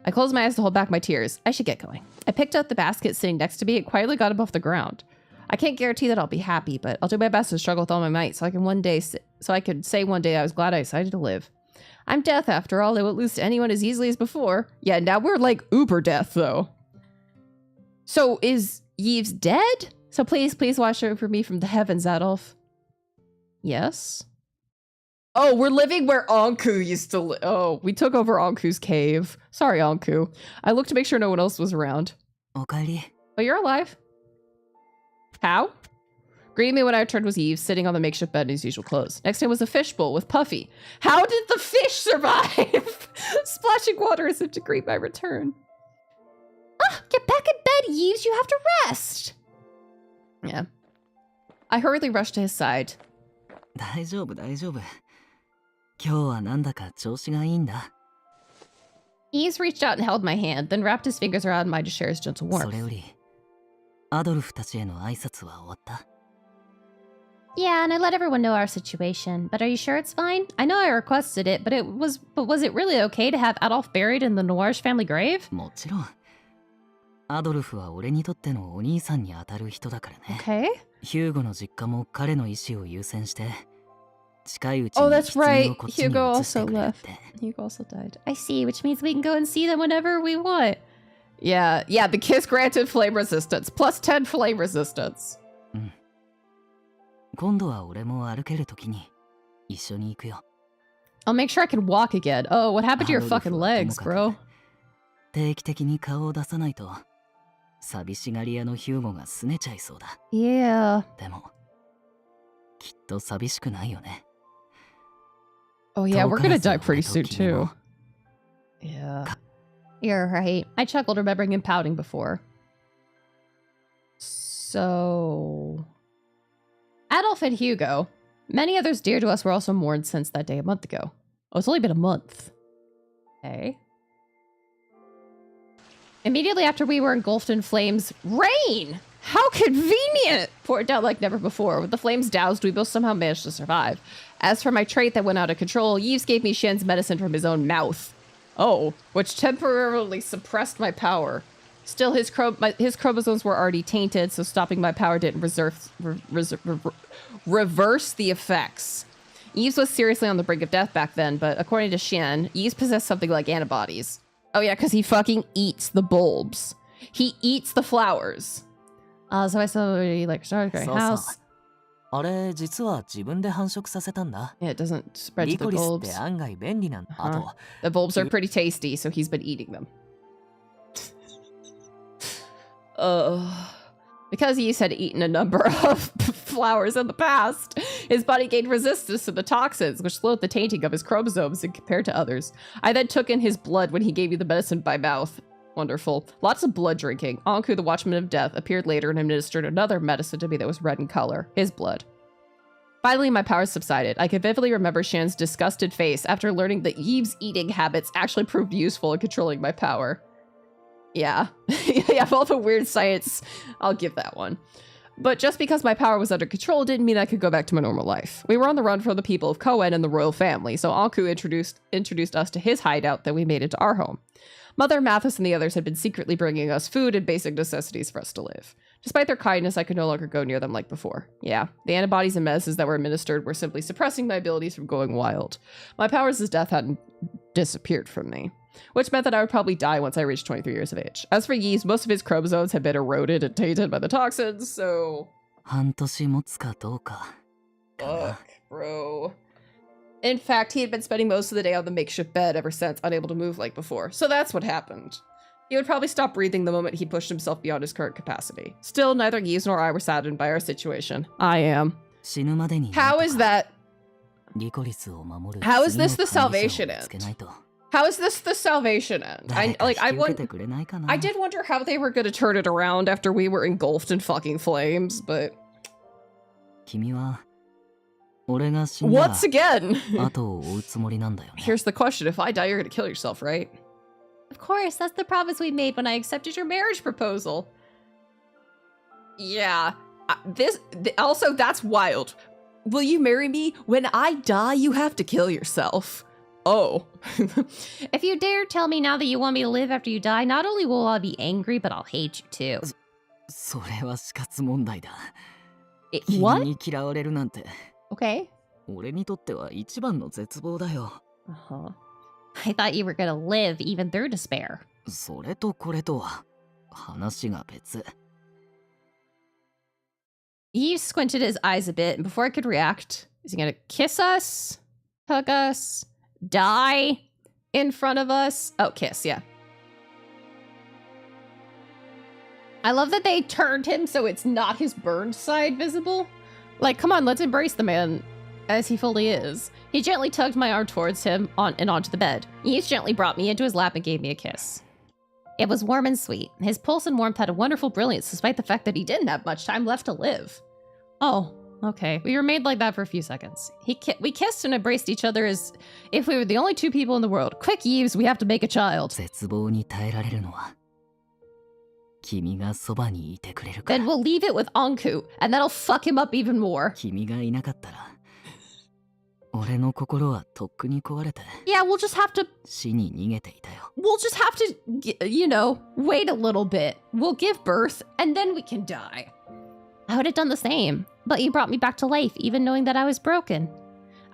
I closed my eyes to hold back my tears. I should get going. I picked up the basket sitting next to me and quietly got above the ground. I can't guarantee that I'll be happy, but I'll do my best to struggle with all my might so I could say one day I was glad I decided to live. I'm death after all. They won't lose to anyone as easily as before. Yeah, now we're like uber death though. So is Yves dead? So please watch over me from the heavens, Adolf. Yes. Oh, we're living where Anku used to live. Oh, we took over Anku's cave. Sorry, Anku. I looked to make sure no one else was around. Oh, you're alive. How? Greeting me when I returned was Yves, sitting on the makeshift bed in his usual clothes. Next to him was a fishbowl with Puffy. How did the fish survive? Splashing water as if to greet my return. Ah, get back in bed, Yves. You have to rest. Yeah. I hurriedly rushed to his side. 大丈夫、大丈夫。今日はなんだか調子がいいんだ。Yves reached out and held my hand, then wrapped his fingers around mine to share his gentle warmth. それより、アドルフたちへの挨拶は終わった？ Yeah, and I let everyone know our situation. But are you sure it's fine? I know I requested it, but was it really okay to have Adolf buried in the Noirche family grave? もちろん。アドルフは俺にとってのお兄さんに当たる人だからね。Okay. ヒューゴの実家も彼の意思を優先して、近いうち Oh, に that's 棺 right. をこっちに Hugo 移して also くれっ left. て。Hugo also died. I see, which means we can go and see them whenever we want. Yeah, the kiss granted flame resistance. Plus 10 flame resistance. うん。今度は俺も歩けるときに一緒に行くよ。I'll make sure I can walk again. Oh, what happened to your fucking legs, bro? 定期的に顔を出さないと寂しがり屋のヒューゴが拗ねちゃいそうだ。Yeah. でもきっと寂しくないよね。Oh yeah, we're gonna die pretty soon too. Yeah. You're right. I chuckled, remembering him pouting before. So... Adolf and Hugo. Many others dear to us were also mourned since that day a month ago. Oh, it's only been a month. Okay. Immediately after we were engulfed in flames, rain! How convenient! Poured down like never before. With the flames doused, we both somehow managed to survive. As for my trait that went out of control, Yves gave me Shen's medicine from his own mouth. Oh, which temporarily suppressed my power. Still, his chromosomes were already tainted, so stopping my power didn't reverse the effects. Yves was seriously on the brink of death back then, but according to Shen, Yves possessed something like antibodies. Oh yeah, because he fucking eats the bulbs. He eats the flowers. So I slowly started growing house. あれ実は自分で繁殖させたんだ。 Yeah, it doesn't spread to the bulbs. リコリスって案外便利なんだ。あと The bulbs are pretty tasty, so he's been eating them. Because Yves had eaten a number of flowers in the past, his body gained resistance to the toxins, which slowed the tainting of his chromosomes and compared to others. I then took in his blood when he gave me the medicine by mouth. Wonderful. Lots of blood drinking. Anku, the Watchman of Death, appeared later and administered another medicine to me that was red in color. His blood. Finally, my powers subsided. I could vividly remember Shan's disgusted face after learning that Yves' eating habits actually proved useful in controlling my power. Yeah. Yeah, all the weird science, I'll give that one. But just because my power was under control didn't mean I could go back to my normal life. We were on the run from the people of Cohen and the royal family, so Anku introduced us to his hideout that we made into our home. Mother, Mathis, and the others had been secretly bringing us food and basic necessities for us to live. Despite their kindness, I could no longer go near them like before. Yeah, the antibodies and medicines that were administered were simply suppressing my abilities from going wild. My powers as death hadn't disappeared from me, which meant that I would probably die once I reached 23 years of age. As for Yeast, most of his chromosomes had been eroded and tainted by the toxins, so... 半年持つかどうか。 Fuck, bro. In fact, he had been spending most of the day on the makeshift bed ever since, unable to move like before. So that's what happened. He would probably stop breathing the moment he pushed himself beyond his current capacity. Still, neither Yeast nor I were saddened by our situation. I am. How is that? How is this the salvation end? How is this the salvation end? I did wonder how they were going to turn it around after we were engulfed in fucking flames, but... Once again! Here's the question. If I die, you're going to kill yourself, right? Of course, that's the promise we made when I accepted your marriage proposal. Yeah. Also, that's wild. Will you marry me? When I die, you have to kill yourself. Oh. If you dare tell me now that you want me to live after you die, not only will I be angry, but I'll hate you too. それは死活問題だ。 What? 君に嫌われるなんて。 Okay. 俺にとっては一番の絶望だよ。 I thought you were gonna live even through despair. それとこれとは話が別。 He squinted his eyes a bit, and before I could react, is he gonna kiss us? Hug us? Die? In front of us? Oh, kiss, yeah. I love that they turned him so it's not his burned side visible. Like, come on, let's embrace the man as he fully is. He gently tugged my arm towards him and onto the bed. He gently brought me into his lap and gave me a kiss. It was warm and sweet. His pulse and warmth had a wonderful brilliance despite the fact that he didn't have much time left to live. Oh, okay. We remained like that for a few seconds. We kissed and embraced each other as if we were the only two people in the world. Quick, Yves, we have to make a child. 絶望に耐えられるのは君がそばにいてくれるから。 Then we'll leave it with Anku, and that'll fuck him up even more. 君がいなかったら俺の心はとっくに壊れて Yeah, we'll just have to 死に逃げていたよ。 We'll just have to, you know, wait a little bit. We'll give birth, and then we can die. I would have done the same, but you brought me back to life, even knowing that I was broken.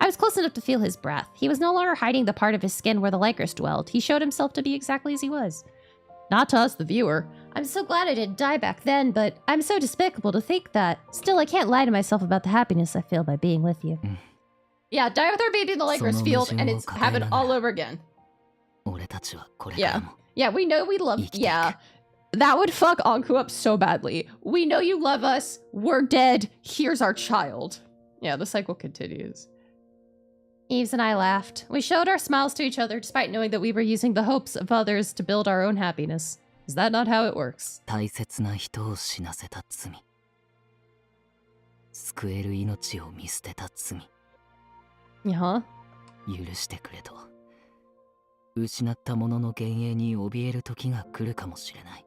I was close enough to feel his breath. He was no longer hiding the part of his skin where the Lycris dwelled. He showed himself to be exactly as he was. Not to us, the viewer. I'm so glad I didn't die back then, but I'm so despicable to think that. Still, I can't lie to myself about the happiness I feel by being with you. Yeah, die with our baby in the Lycris field, and it's happen all over again. 俺たちはこれからも Yeah, we know we love... Yeah. That would fuck Anku up so badly. We know you love us. We're dead. Here's our child. Yeah, the cycle continues. Yves and I laughed. We showed our smiles to each other despite knowing that we were using the hopes of others to build our own happiness. Is that not how it works? 大切な人を死なせた罪。救える命を見捨てた罪。Uh-huh. 許してくれと。失ったものの幻影に怯える時が来るかもしれない。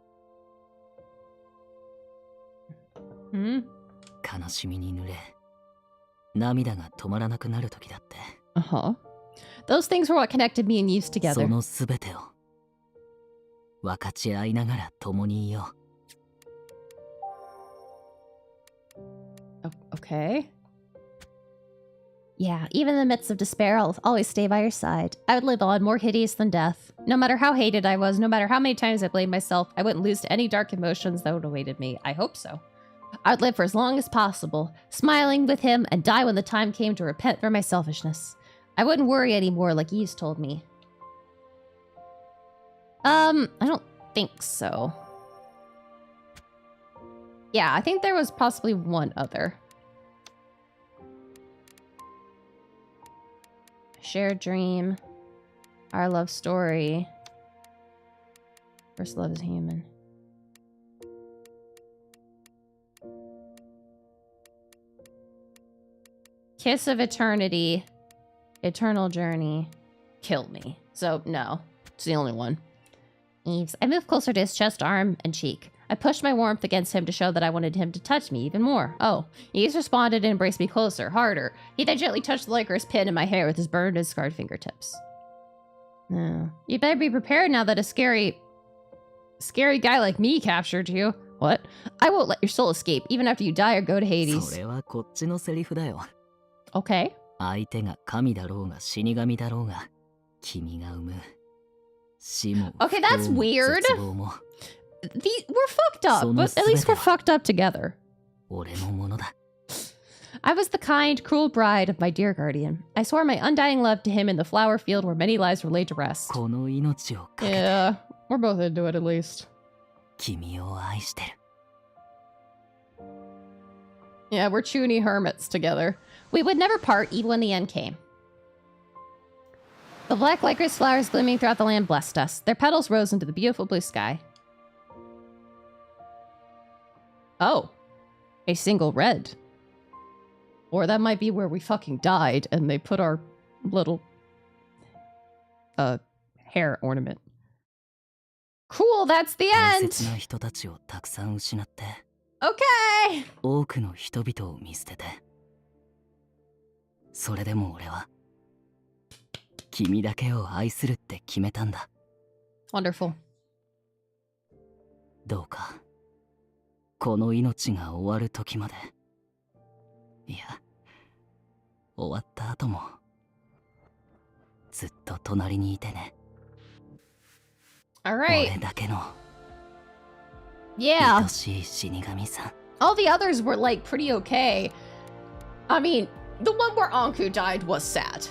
悲しみに濡れ、涙が止まらなくなる時だって。Uh-huh. Those things were what connected me and Yves together. そのすべてを分かち合いながら共にいよう。Okay. Yeah, even in the midst of despair, I'll always stay by your side. I would live on, more hideous than death. No matter how hated I was, no matter how many times I blamed myself, I wouldn't lose to any dark emotions that would have awaited me. I hope so. I'd live for as long as possible, smiling with him, and die when the time came to repent for my selfishness. I wouldn't worry anymore like Yves told me. I don't think so. Yeah, I think there was possibly one other. Shared dream. Our love story. First love is human. Kiss of eternity. Eternal journey. Kill me. So, no. It's the only one. Yves, I moved closer to his chest, arm, and cheek. I pushed my warmth against him to show that I wanted him to touch me even more. Oh, Yves responded and embraced me closer, harder. He then gently touched the Lycris pin in my hair with his burned and scarred fingertips. No. You better be prepared now that a scary guy like me captured you. What? I won't let your soul escape, even after you die or go to Hades. それはこっちのセリフだよ。Okay. 相手が神だろうが死神だろうが、Okay, that's weird. We're fucked up, but at least we're fucked up together. I was the kind, cruel bride of my dear guardian. I swore my undying love to him in the flower field where many lives were laid to rest. Yeah, we're both into it at least. Yeah, we're chuny hermits together. We would never part even when the end came. The black licorice flowers gleaming throughout the land blessed us. Their petals rose into the beautiful blue sky. Oh, a single red. Or that might be where we fucking died and they put our little hair ornament. Cool, that's the end. Okay. 多くの人々を見捨ててそれでも俺は君だけを愛するって決めたんだ Wonderful どうかこの命が終わる時までいや終わった後もずっと隣にいてね Alright 俺だけの Yeah 愛しい死神さん All the others were like pretty okay. I mean, the one where Anku died was sad.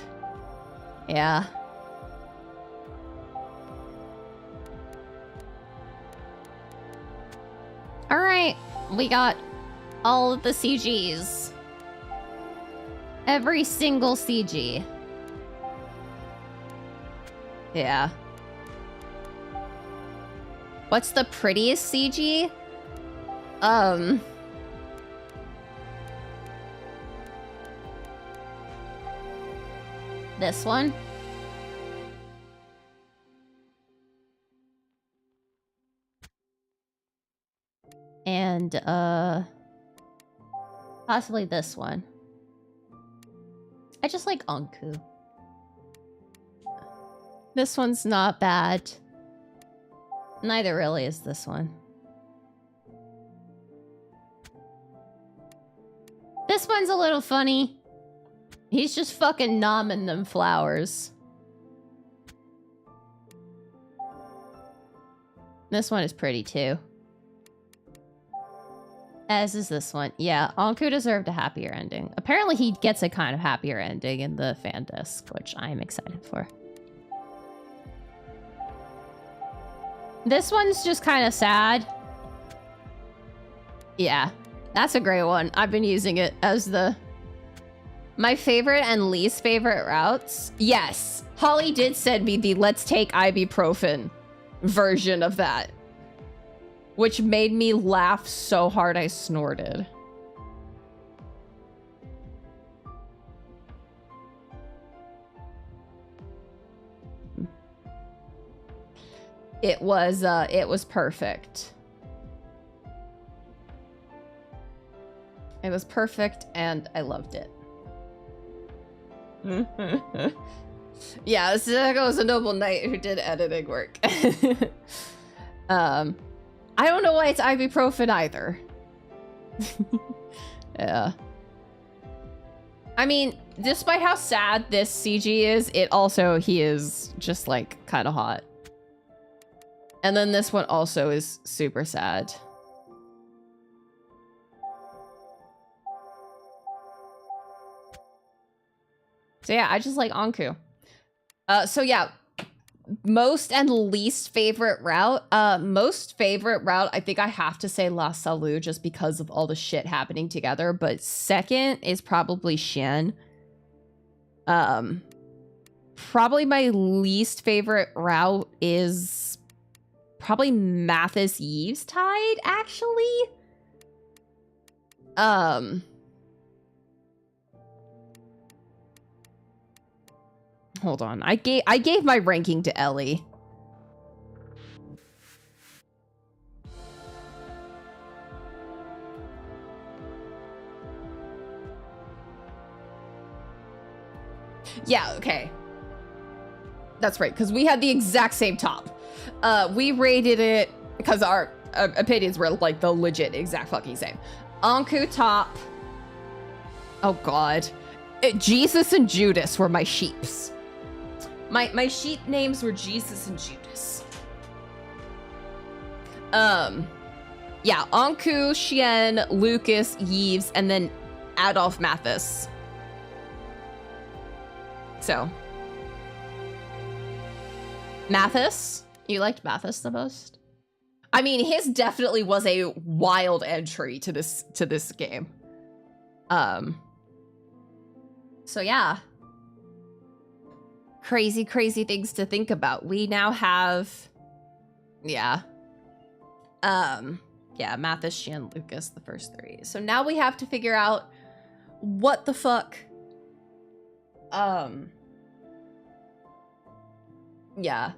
Yeah. Alright, we got all of the CGs. Every single CG. Yeah. What's the prettiest CG? This one. And, possibly this one. I just like Anku. This one's not bad. Neither really is this one. This one's a little funny. He's just fucking nomming them flowers. This one is pretty too. As is this one. Yeah, Anku deserved a happier ending. Apparently he gets a kind of happier ending in the fan disc, which I'm excited for. This one's just kind of sad. Yeah, that's a great one. I've been using it as my favorite and least favorite routes. Yes, Holly did send me the let's take ibuprofen version of that, which made me laugh so hard I snorted. It was perfect. It was perfect and I loved it. Yeah, this was a noble knight who did editing work. I don't know why it's ibuprofen either. Yeah. I mean, despite how sad this CG is, he is just like kind of hot. And then this one also is super sad. So yeah, I just like Anku. So yeah, most and least favorite route. Most favorite route, I think I have to say La Salu just because of all the shit happening together. But second is probably Shen. Probably my least favorite route is probably Mathis Yvestide, actually. Hold on. I gave my ranking to Ellie. Yeah, okay. That's right, because we had the exact same top. We rated it because our opinions were like the legit exact fucking same. Anku top. Oh god. Jesus and Judas were my sheeps. My sheet names were Jesus and Judas. Yeah, Anku, Xian, Lucas, Yves, and then Adolf Mathis. So. Mathis? You liked Mathis the most? I mean, his definitely was a wild entry to this game. So yeah. Crazy, crazy things to think about. We now have, yeah. Yeah, Mathis, Xian, Lucas, the first three. So now we have to figure out what the fuck. Yeah.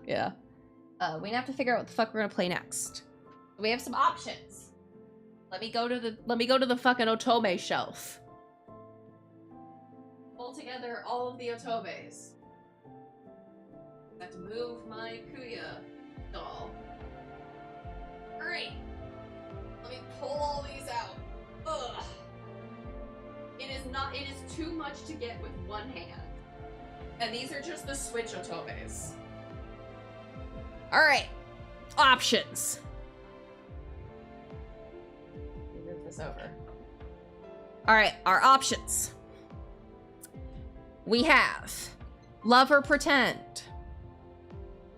We have to figure out what the fuck we're gonna play next. We have some options. Let me go to the fucking Otome shelf. Pull together all of the Otomes. I have to move my Kuya doll. Alright. Let me pull all these out. Ugh. It is too much to get with one hand. And these are just the Switch Otomes. Alright. Options. Let me move this over. Alright, our options. We have Love or Pretend.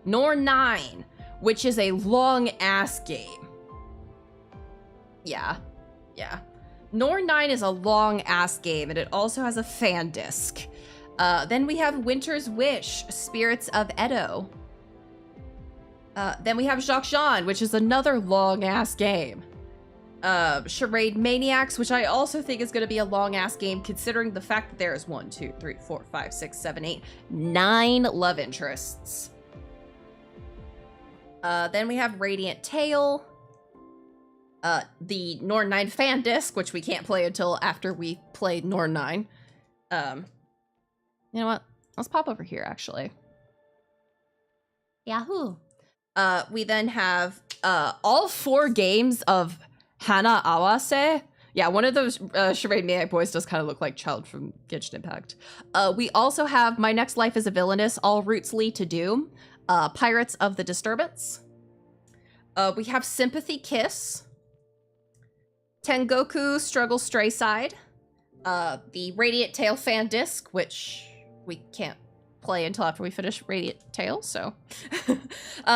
Nor 9, which is a long-ass game. Yeah. Nor 9 is a long-ass game, and it also has a fan disc. Then we have Winter's Wish, Spirits of Edo. Then we have Jacques Jean, which is another long-ass game. Charade Maniacs, which I also think is going to be a long-ass game, considering the fact that there is 1, 2, 3, 4, 5, 6, 7, 8, 9 love interests. Then we have Radiant Tale. The Norn 9 fan disc, which we can't play until after we play Norn 9. You know what? Let's pop over here, actually. Yahoo! We then have all 4 games of Hana Awase. Yeah, one of those Charade Maniac boys does kind of look like Child from Genshin Impact. We also have My Next Life is a Villainess, All Routes Lead to Doom. Pirates of the Disturbance. We have Sympathy Kiss. Tengoku Struggle Stray Side. The Radiant Tail fan disc, which we can't play until after we finish Radiant Tail, so.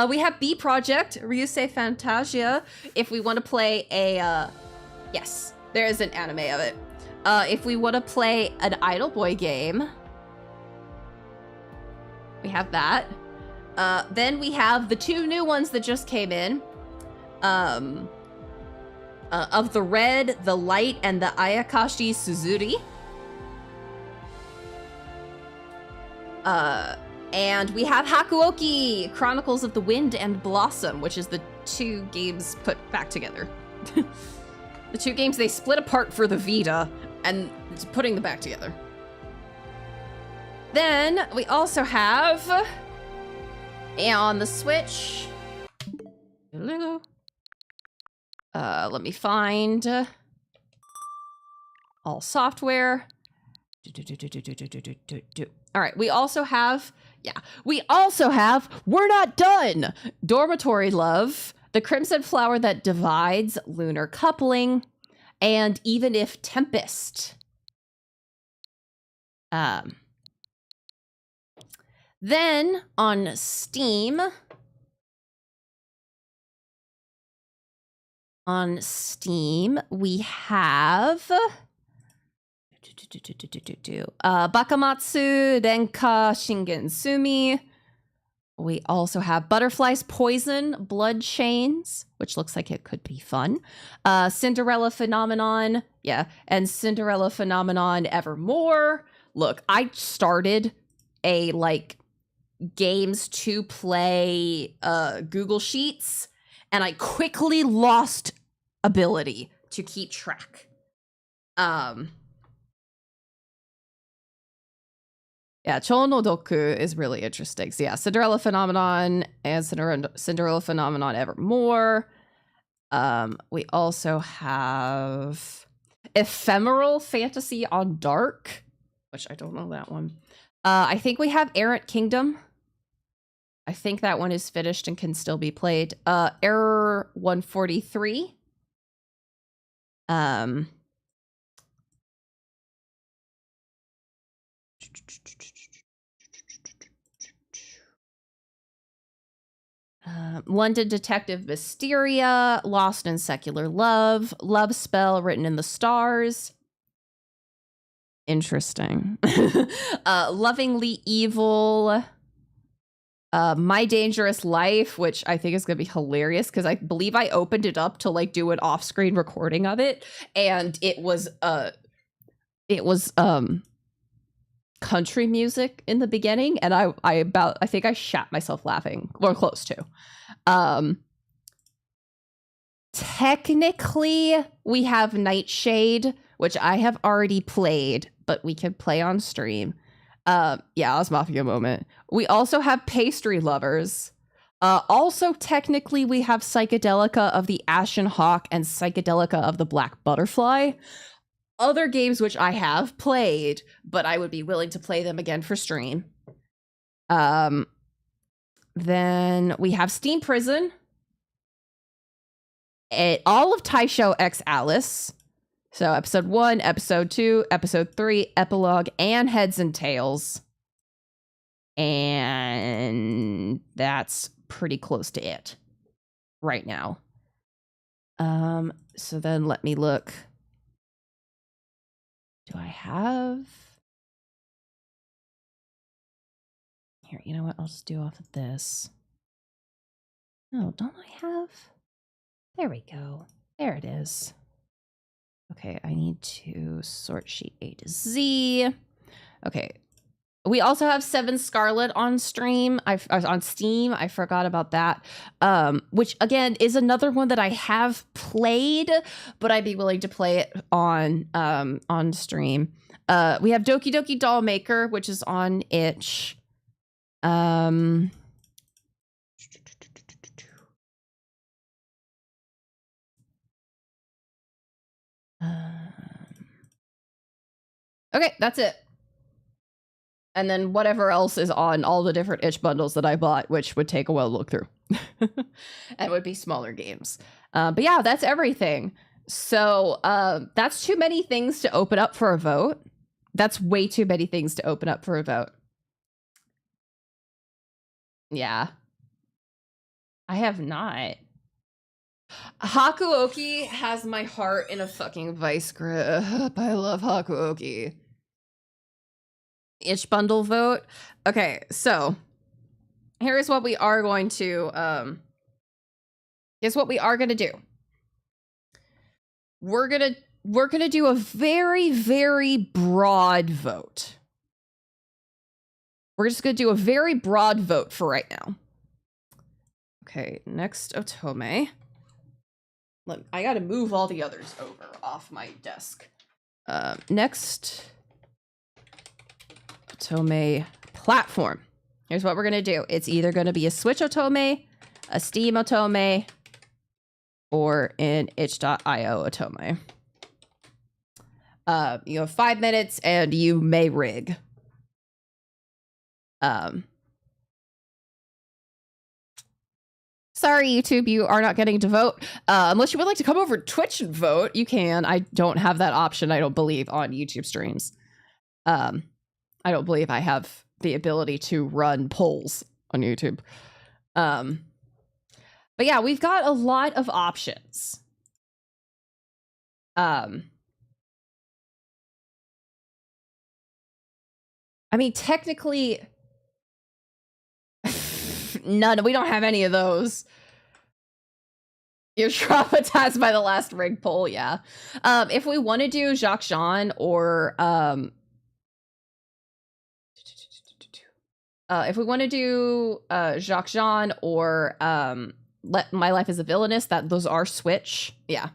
We have B Project, Ryusei Fantasia, if we want to play a, yes, there is an anime of it. If we want to play an Idol Boy game, we have that. Then we have the 2 new ones that just came in. Of the Red, the Light, and the Ayakashi Suzuri. And we have Hakuoki, Chronicles of the Wind and Blossom, which is the 2 games put back together. The 2 games they split apart for the Vita, and putting them back together. Then we also have, on the Switch, let me find all software. All right, we also have, We're Not Done, Dormitory Love, The Crimson Flower That Divides, Lunar Coupling, and Even If Tempest. Then on Steam, we have Bakamatsu Renka Shingen Sumi. We also have Butterfly's Poison, Blood Chains, which looks like it could be fun. Cinderella Phenomenon, and Cinderella Phenomenon Evermore. Look, I started a games to play Google Sheets, and I quickly lost ability to keep track. Chou no Doku is really interesting. So Cinderella Phenomenon and Cinderella Phenomenon Evermore. We also have Ephemeral Fantasy on Dark, which I don't know that one. I think we have Errant Kingdom, I think that one is finished and can still be played. Error 143. London Detective Mysteria, Lost in Secular Love, Love Spell Written in the Stars. Interesting. Lovingly Evil, My Dangerous Life, which I think is going to be hilarious because I believe I opened it up to like do an off-screen recording of it, and it was country music in the beginning, and I think I shat myself laughing, or close to. Technically, we have Nightshade, which I have already played, but we could play on stream. Yeah, Osmafia moment. We also have Pastry Lovers. Also, technically, we have Psychedelica of the Ashen Hawk and Psychedelica of the Black Butterfly. Other games which I have played, but I would be willing to play them again for stream. Then we have Steam Prison. All of Taisho X Alice. So episode 1, episode 2, episode 3, epilogue, and Heads and Tails. And that's pretty close to it right now. So then let me look. Do I have? Here, you know what? I'll just do off of this. No, don't I have? There we go. There it is. Okay, I need to sort sheet A to Z. Okay. We also have Seven Scarlet on stream. On Steam. I forgot about that. Which again is another one that I have played, but I'd be willing to play it on stream. We have Doki Doki Doll Maker, which is on itch. Okay, that's it. And then whatever else is on all the different itch bundles that I bought, which would take a while to look through. And would be smaller games. But yeah, that's everything. So that's too many things to open up for a vote. That's way too many things to open up for a vote. Yeah. I have not. Hakuoki has my heart in a fucking vice grip. I love Hakuoki. Itch bundle vote. Okay, so here's what we are going to do. We're gonna do a very, very broad vote. We're just gonna do a very broad vote for right now. Okay, next Otome. Look, I gotta move all the others over off my desk. Next Otome platform. Here's what we're gonna do. It's either gonna be a Switch Otome, a Steam Otome, or an itch.io Otome. You have 5 minutes and you may rig. Sorry, YouTube, you are not getting to vote. Unless you would like to come over to Twitch and vote, you can. I don't have that option, I don't believe, on YouTube streams. I don't believe I have the ability to run polls on YouTube. But yeah, we've got a lot of options. I mean, technically, none. We don't have any of those. You're traumatized by the last rig poll, yeah. If we want to do Jacques Jean or if we want to do Jacques Jean or My Life is a Villainous, those are Switch. Yeah.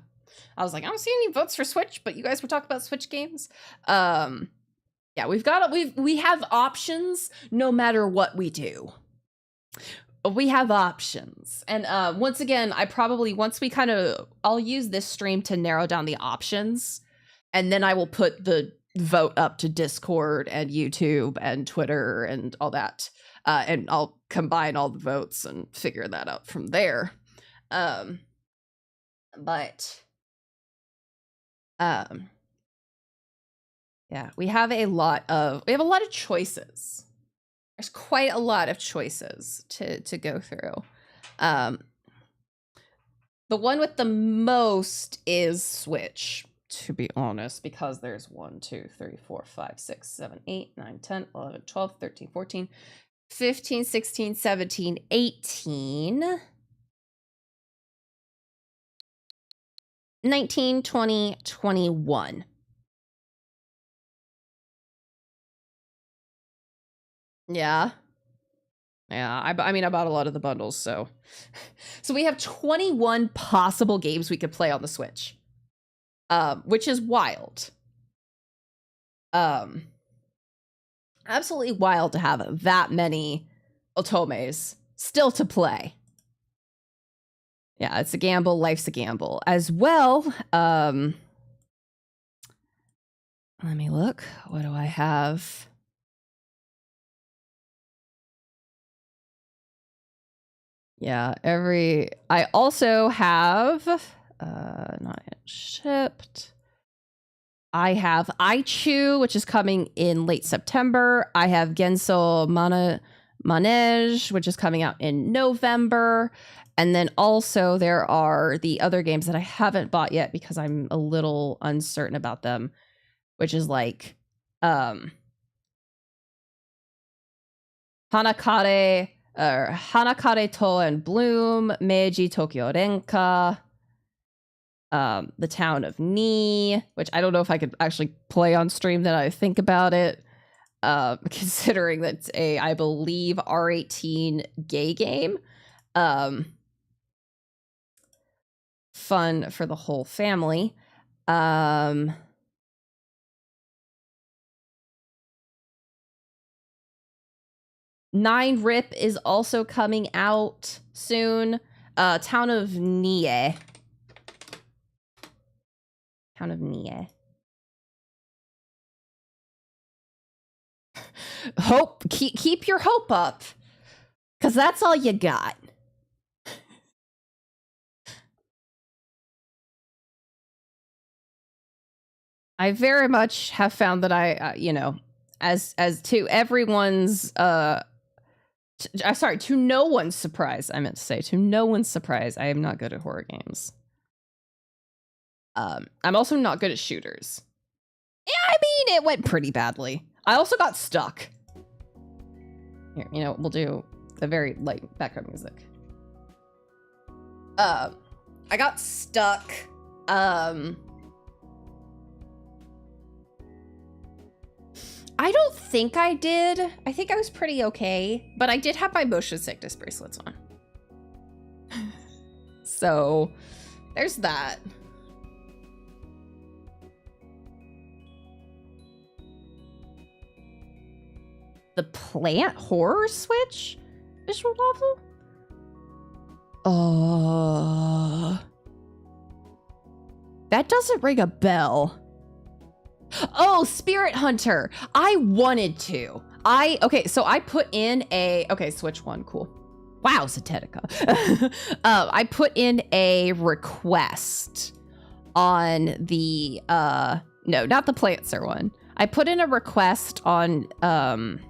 I was like, I don't see any votes for Switch, but you guys were talking about Switch games. Yeah, we have options no matter what we do. We have options. And once again, I'll use this stream to narrow down the options, and then I will put the vote up to Discord and YouTube and Twitter and all that. And I'll combine all the votes and figure that out from there. Yeah, we have a lot of choices. There's quite a lot of choices to go through. The one with the most is Switch, to be honest, because there's 1, 2, 3, 4, 5, 6, 7, 8, 9, 10, 11, 12, 13, 14, 15, 16, 17, 18, 19, 20, 21. Yeah. Yeah, I mean, I bought a lot of the bundles, so. So we have 21 possible games we could play on the Switch. Which is wild. Absolutely wild to have that many otomes still to play. Yeah, it's a gamble, life's a gamble. As well, let me look. What do I have? Yeah, I also have, not yet shipped. I have Aichu, which is coming in late September. I have Genso Manege, which is coming out in November. And then also there are the other games that I haven't bought yet because I'm a little uncertain about them, which is like, Hanakare To and Bloom, Meiji Tokyo Renka, The Town of Ni, which I don't know if I could actually play on stream that I think about it, considering that's a, I believe, R18 gay game. Fun for the whole family. 9 Rip is also coming out soon. Town of Nie. Town of Nie. Hope, keep your hope up, because that's all you got. I very much have found that I, you know, as to everyone's, sorry, to no one's surprise, I meant to say, to no one's surprise, I am not good at horror games. I'm also not good at shooters. Yeah, I mean, it went pretty badly. I also got stuck. Here, you know, we'll do a very light background music. I got stuck. I don't think I did. I think I was pretty okay, but I did have my motion sickness bracelets on. So, there's that. The plant horror switch? Visual novel? That doesn't ring a bell. Oh, Spirit Hunter. I wanted to. Okay, so I put in a, okay, Switch 1, cool. Wow, Zetetica. I put in a request on the, no, not the Plantser one. I put in a request on, on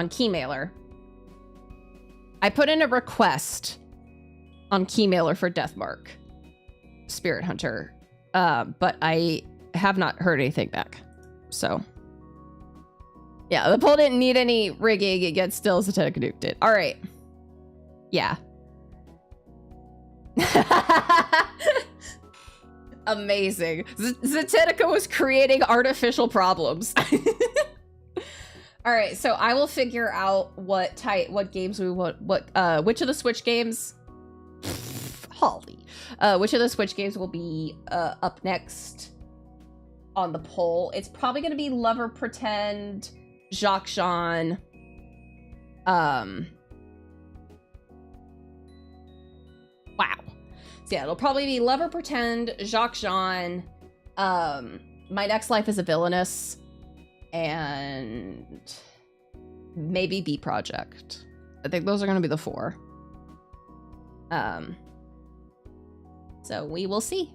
Keymailer. I put in a request on Keymailer for Deathmark Spirit Hunter, but I have not heard anything back. So, yeah, the poll didn't need any rigging. It gets still Zetetica nuked it. All right. Yeah. Amazing. Zetetica was creating artificial problems. All right, so I will figure out what games we want, which of the Switch games, Holly, which of the Switch games will be up next on the poll. It's probably going to be Lover Pretend, Jacques Jean, Wow. So yeah, it'll probably be Lover Pretend, Jacques Jean, My Next Life is a Villainous, and maybe B Project. I think those are going to be the 4. So we will see.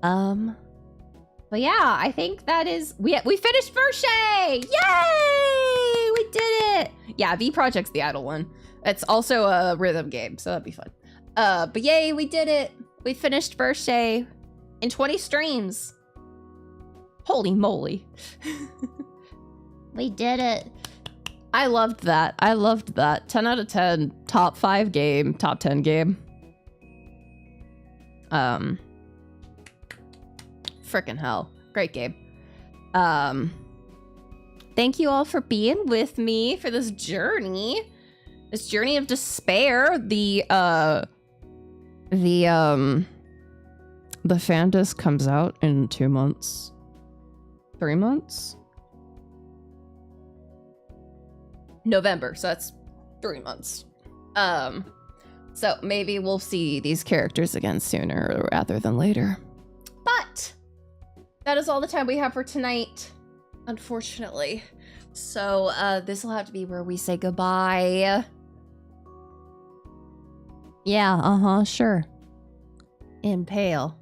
But yeah, I think that is we finished Virche! Yay! We did it! Yeah, V Project's the idle one. It's also a rhythm game, so that'd be fun. But yay, we did it! We finished Virche in 20 streams. Holy moly. We did it. I loved that. 10 out of 10. Top 5 game. Top 10 game. Frickin' hell. Great game. Thank you all for being with me for this journey. This journey of despair. The fan disc comes out in 2 months. 3 months? November, so that's 3 months. So maybe we'll see these characters again sooner rather than later. But that is all the time we have for tonight, unfortunately. So this will have to be where we say goodbye. Yeah, sure. Impale.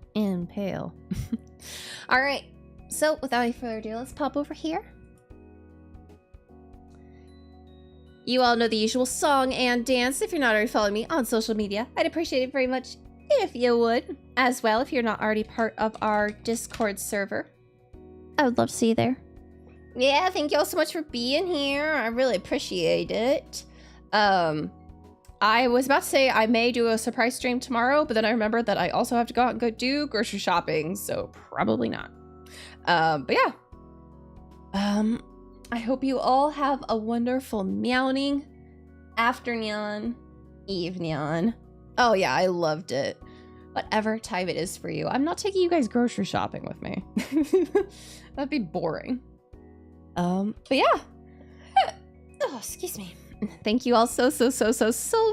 All right. So without any further ado, let's pop over here. You all know the usual song and dance. If you're not already following me on social media, I'd appreciate it very much if you would. As well, if you're not already part of our Discord server, I would love to see you there. Yeah, thank you all so much for being here. I really appreciate it. I was about to say I may do a surprise stream tomorrow, but then I remembered that I also have to go out and go do grocery shopping, so probably not. But yeah. I hope you all have a wonderful meowing afternoon, evening. Oh yeah, I loved it. Whatever time it is for you. I'm not taking you guys grocery shopping with me. That'd be boring. But yeah. Oh, excuse me. Thank you all so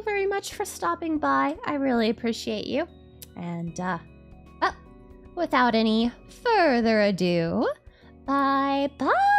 very much for stopping by. I really appreciate you. And, well, without any further ado, bye-bye.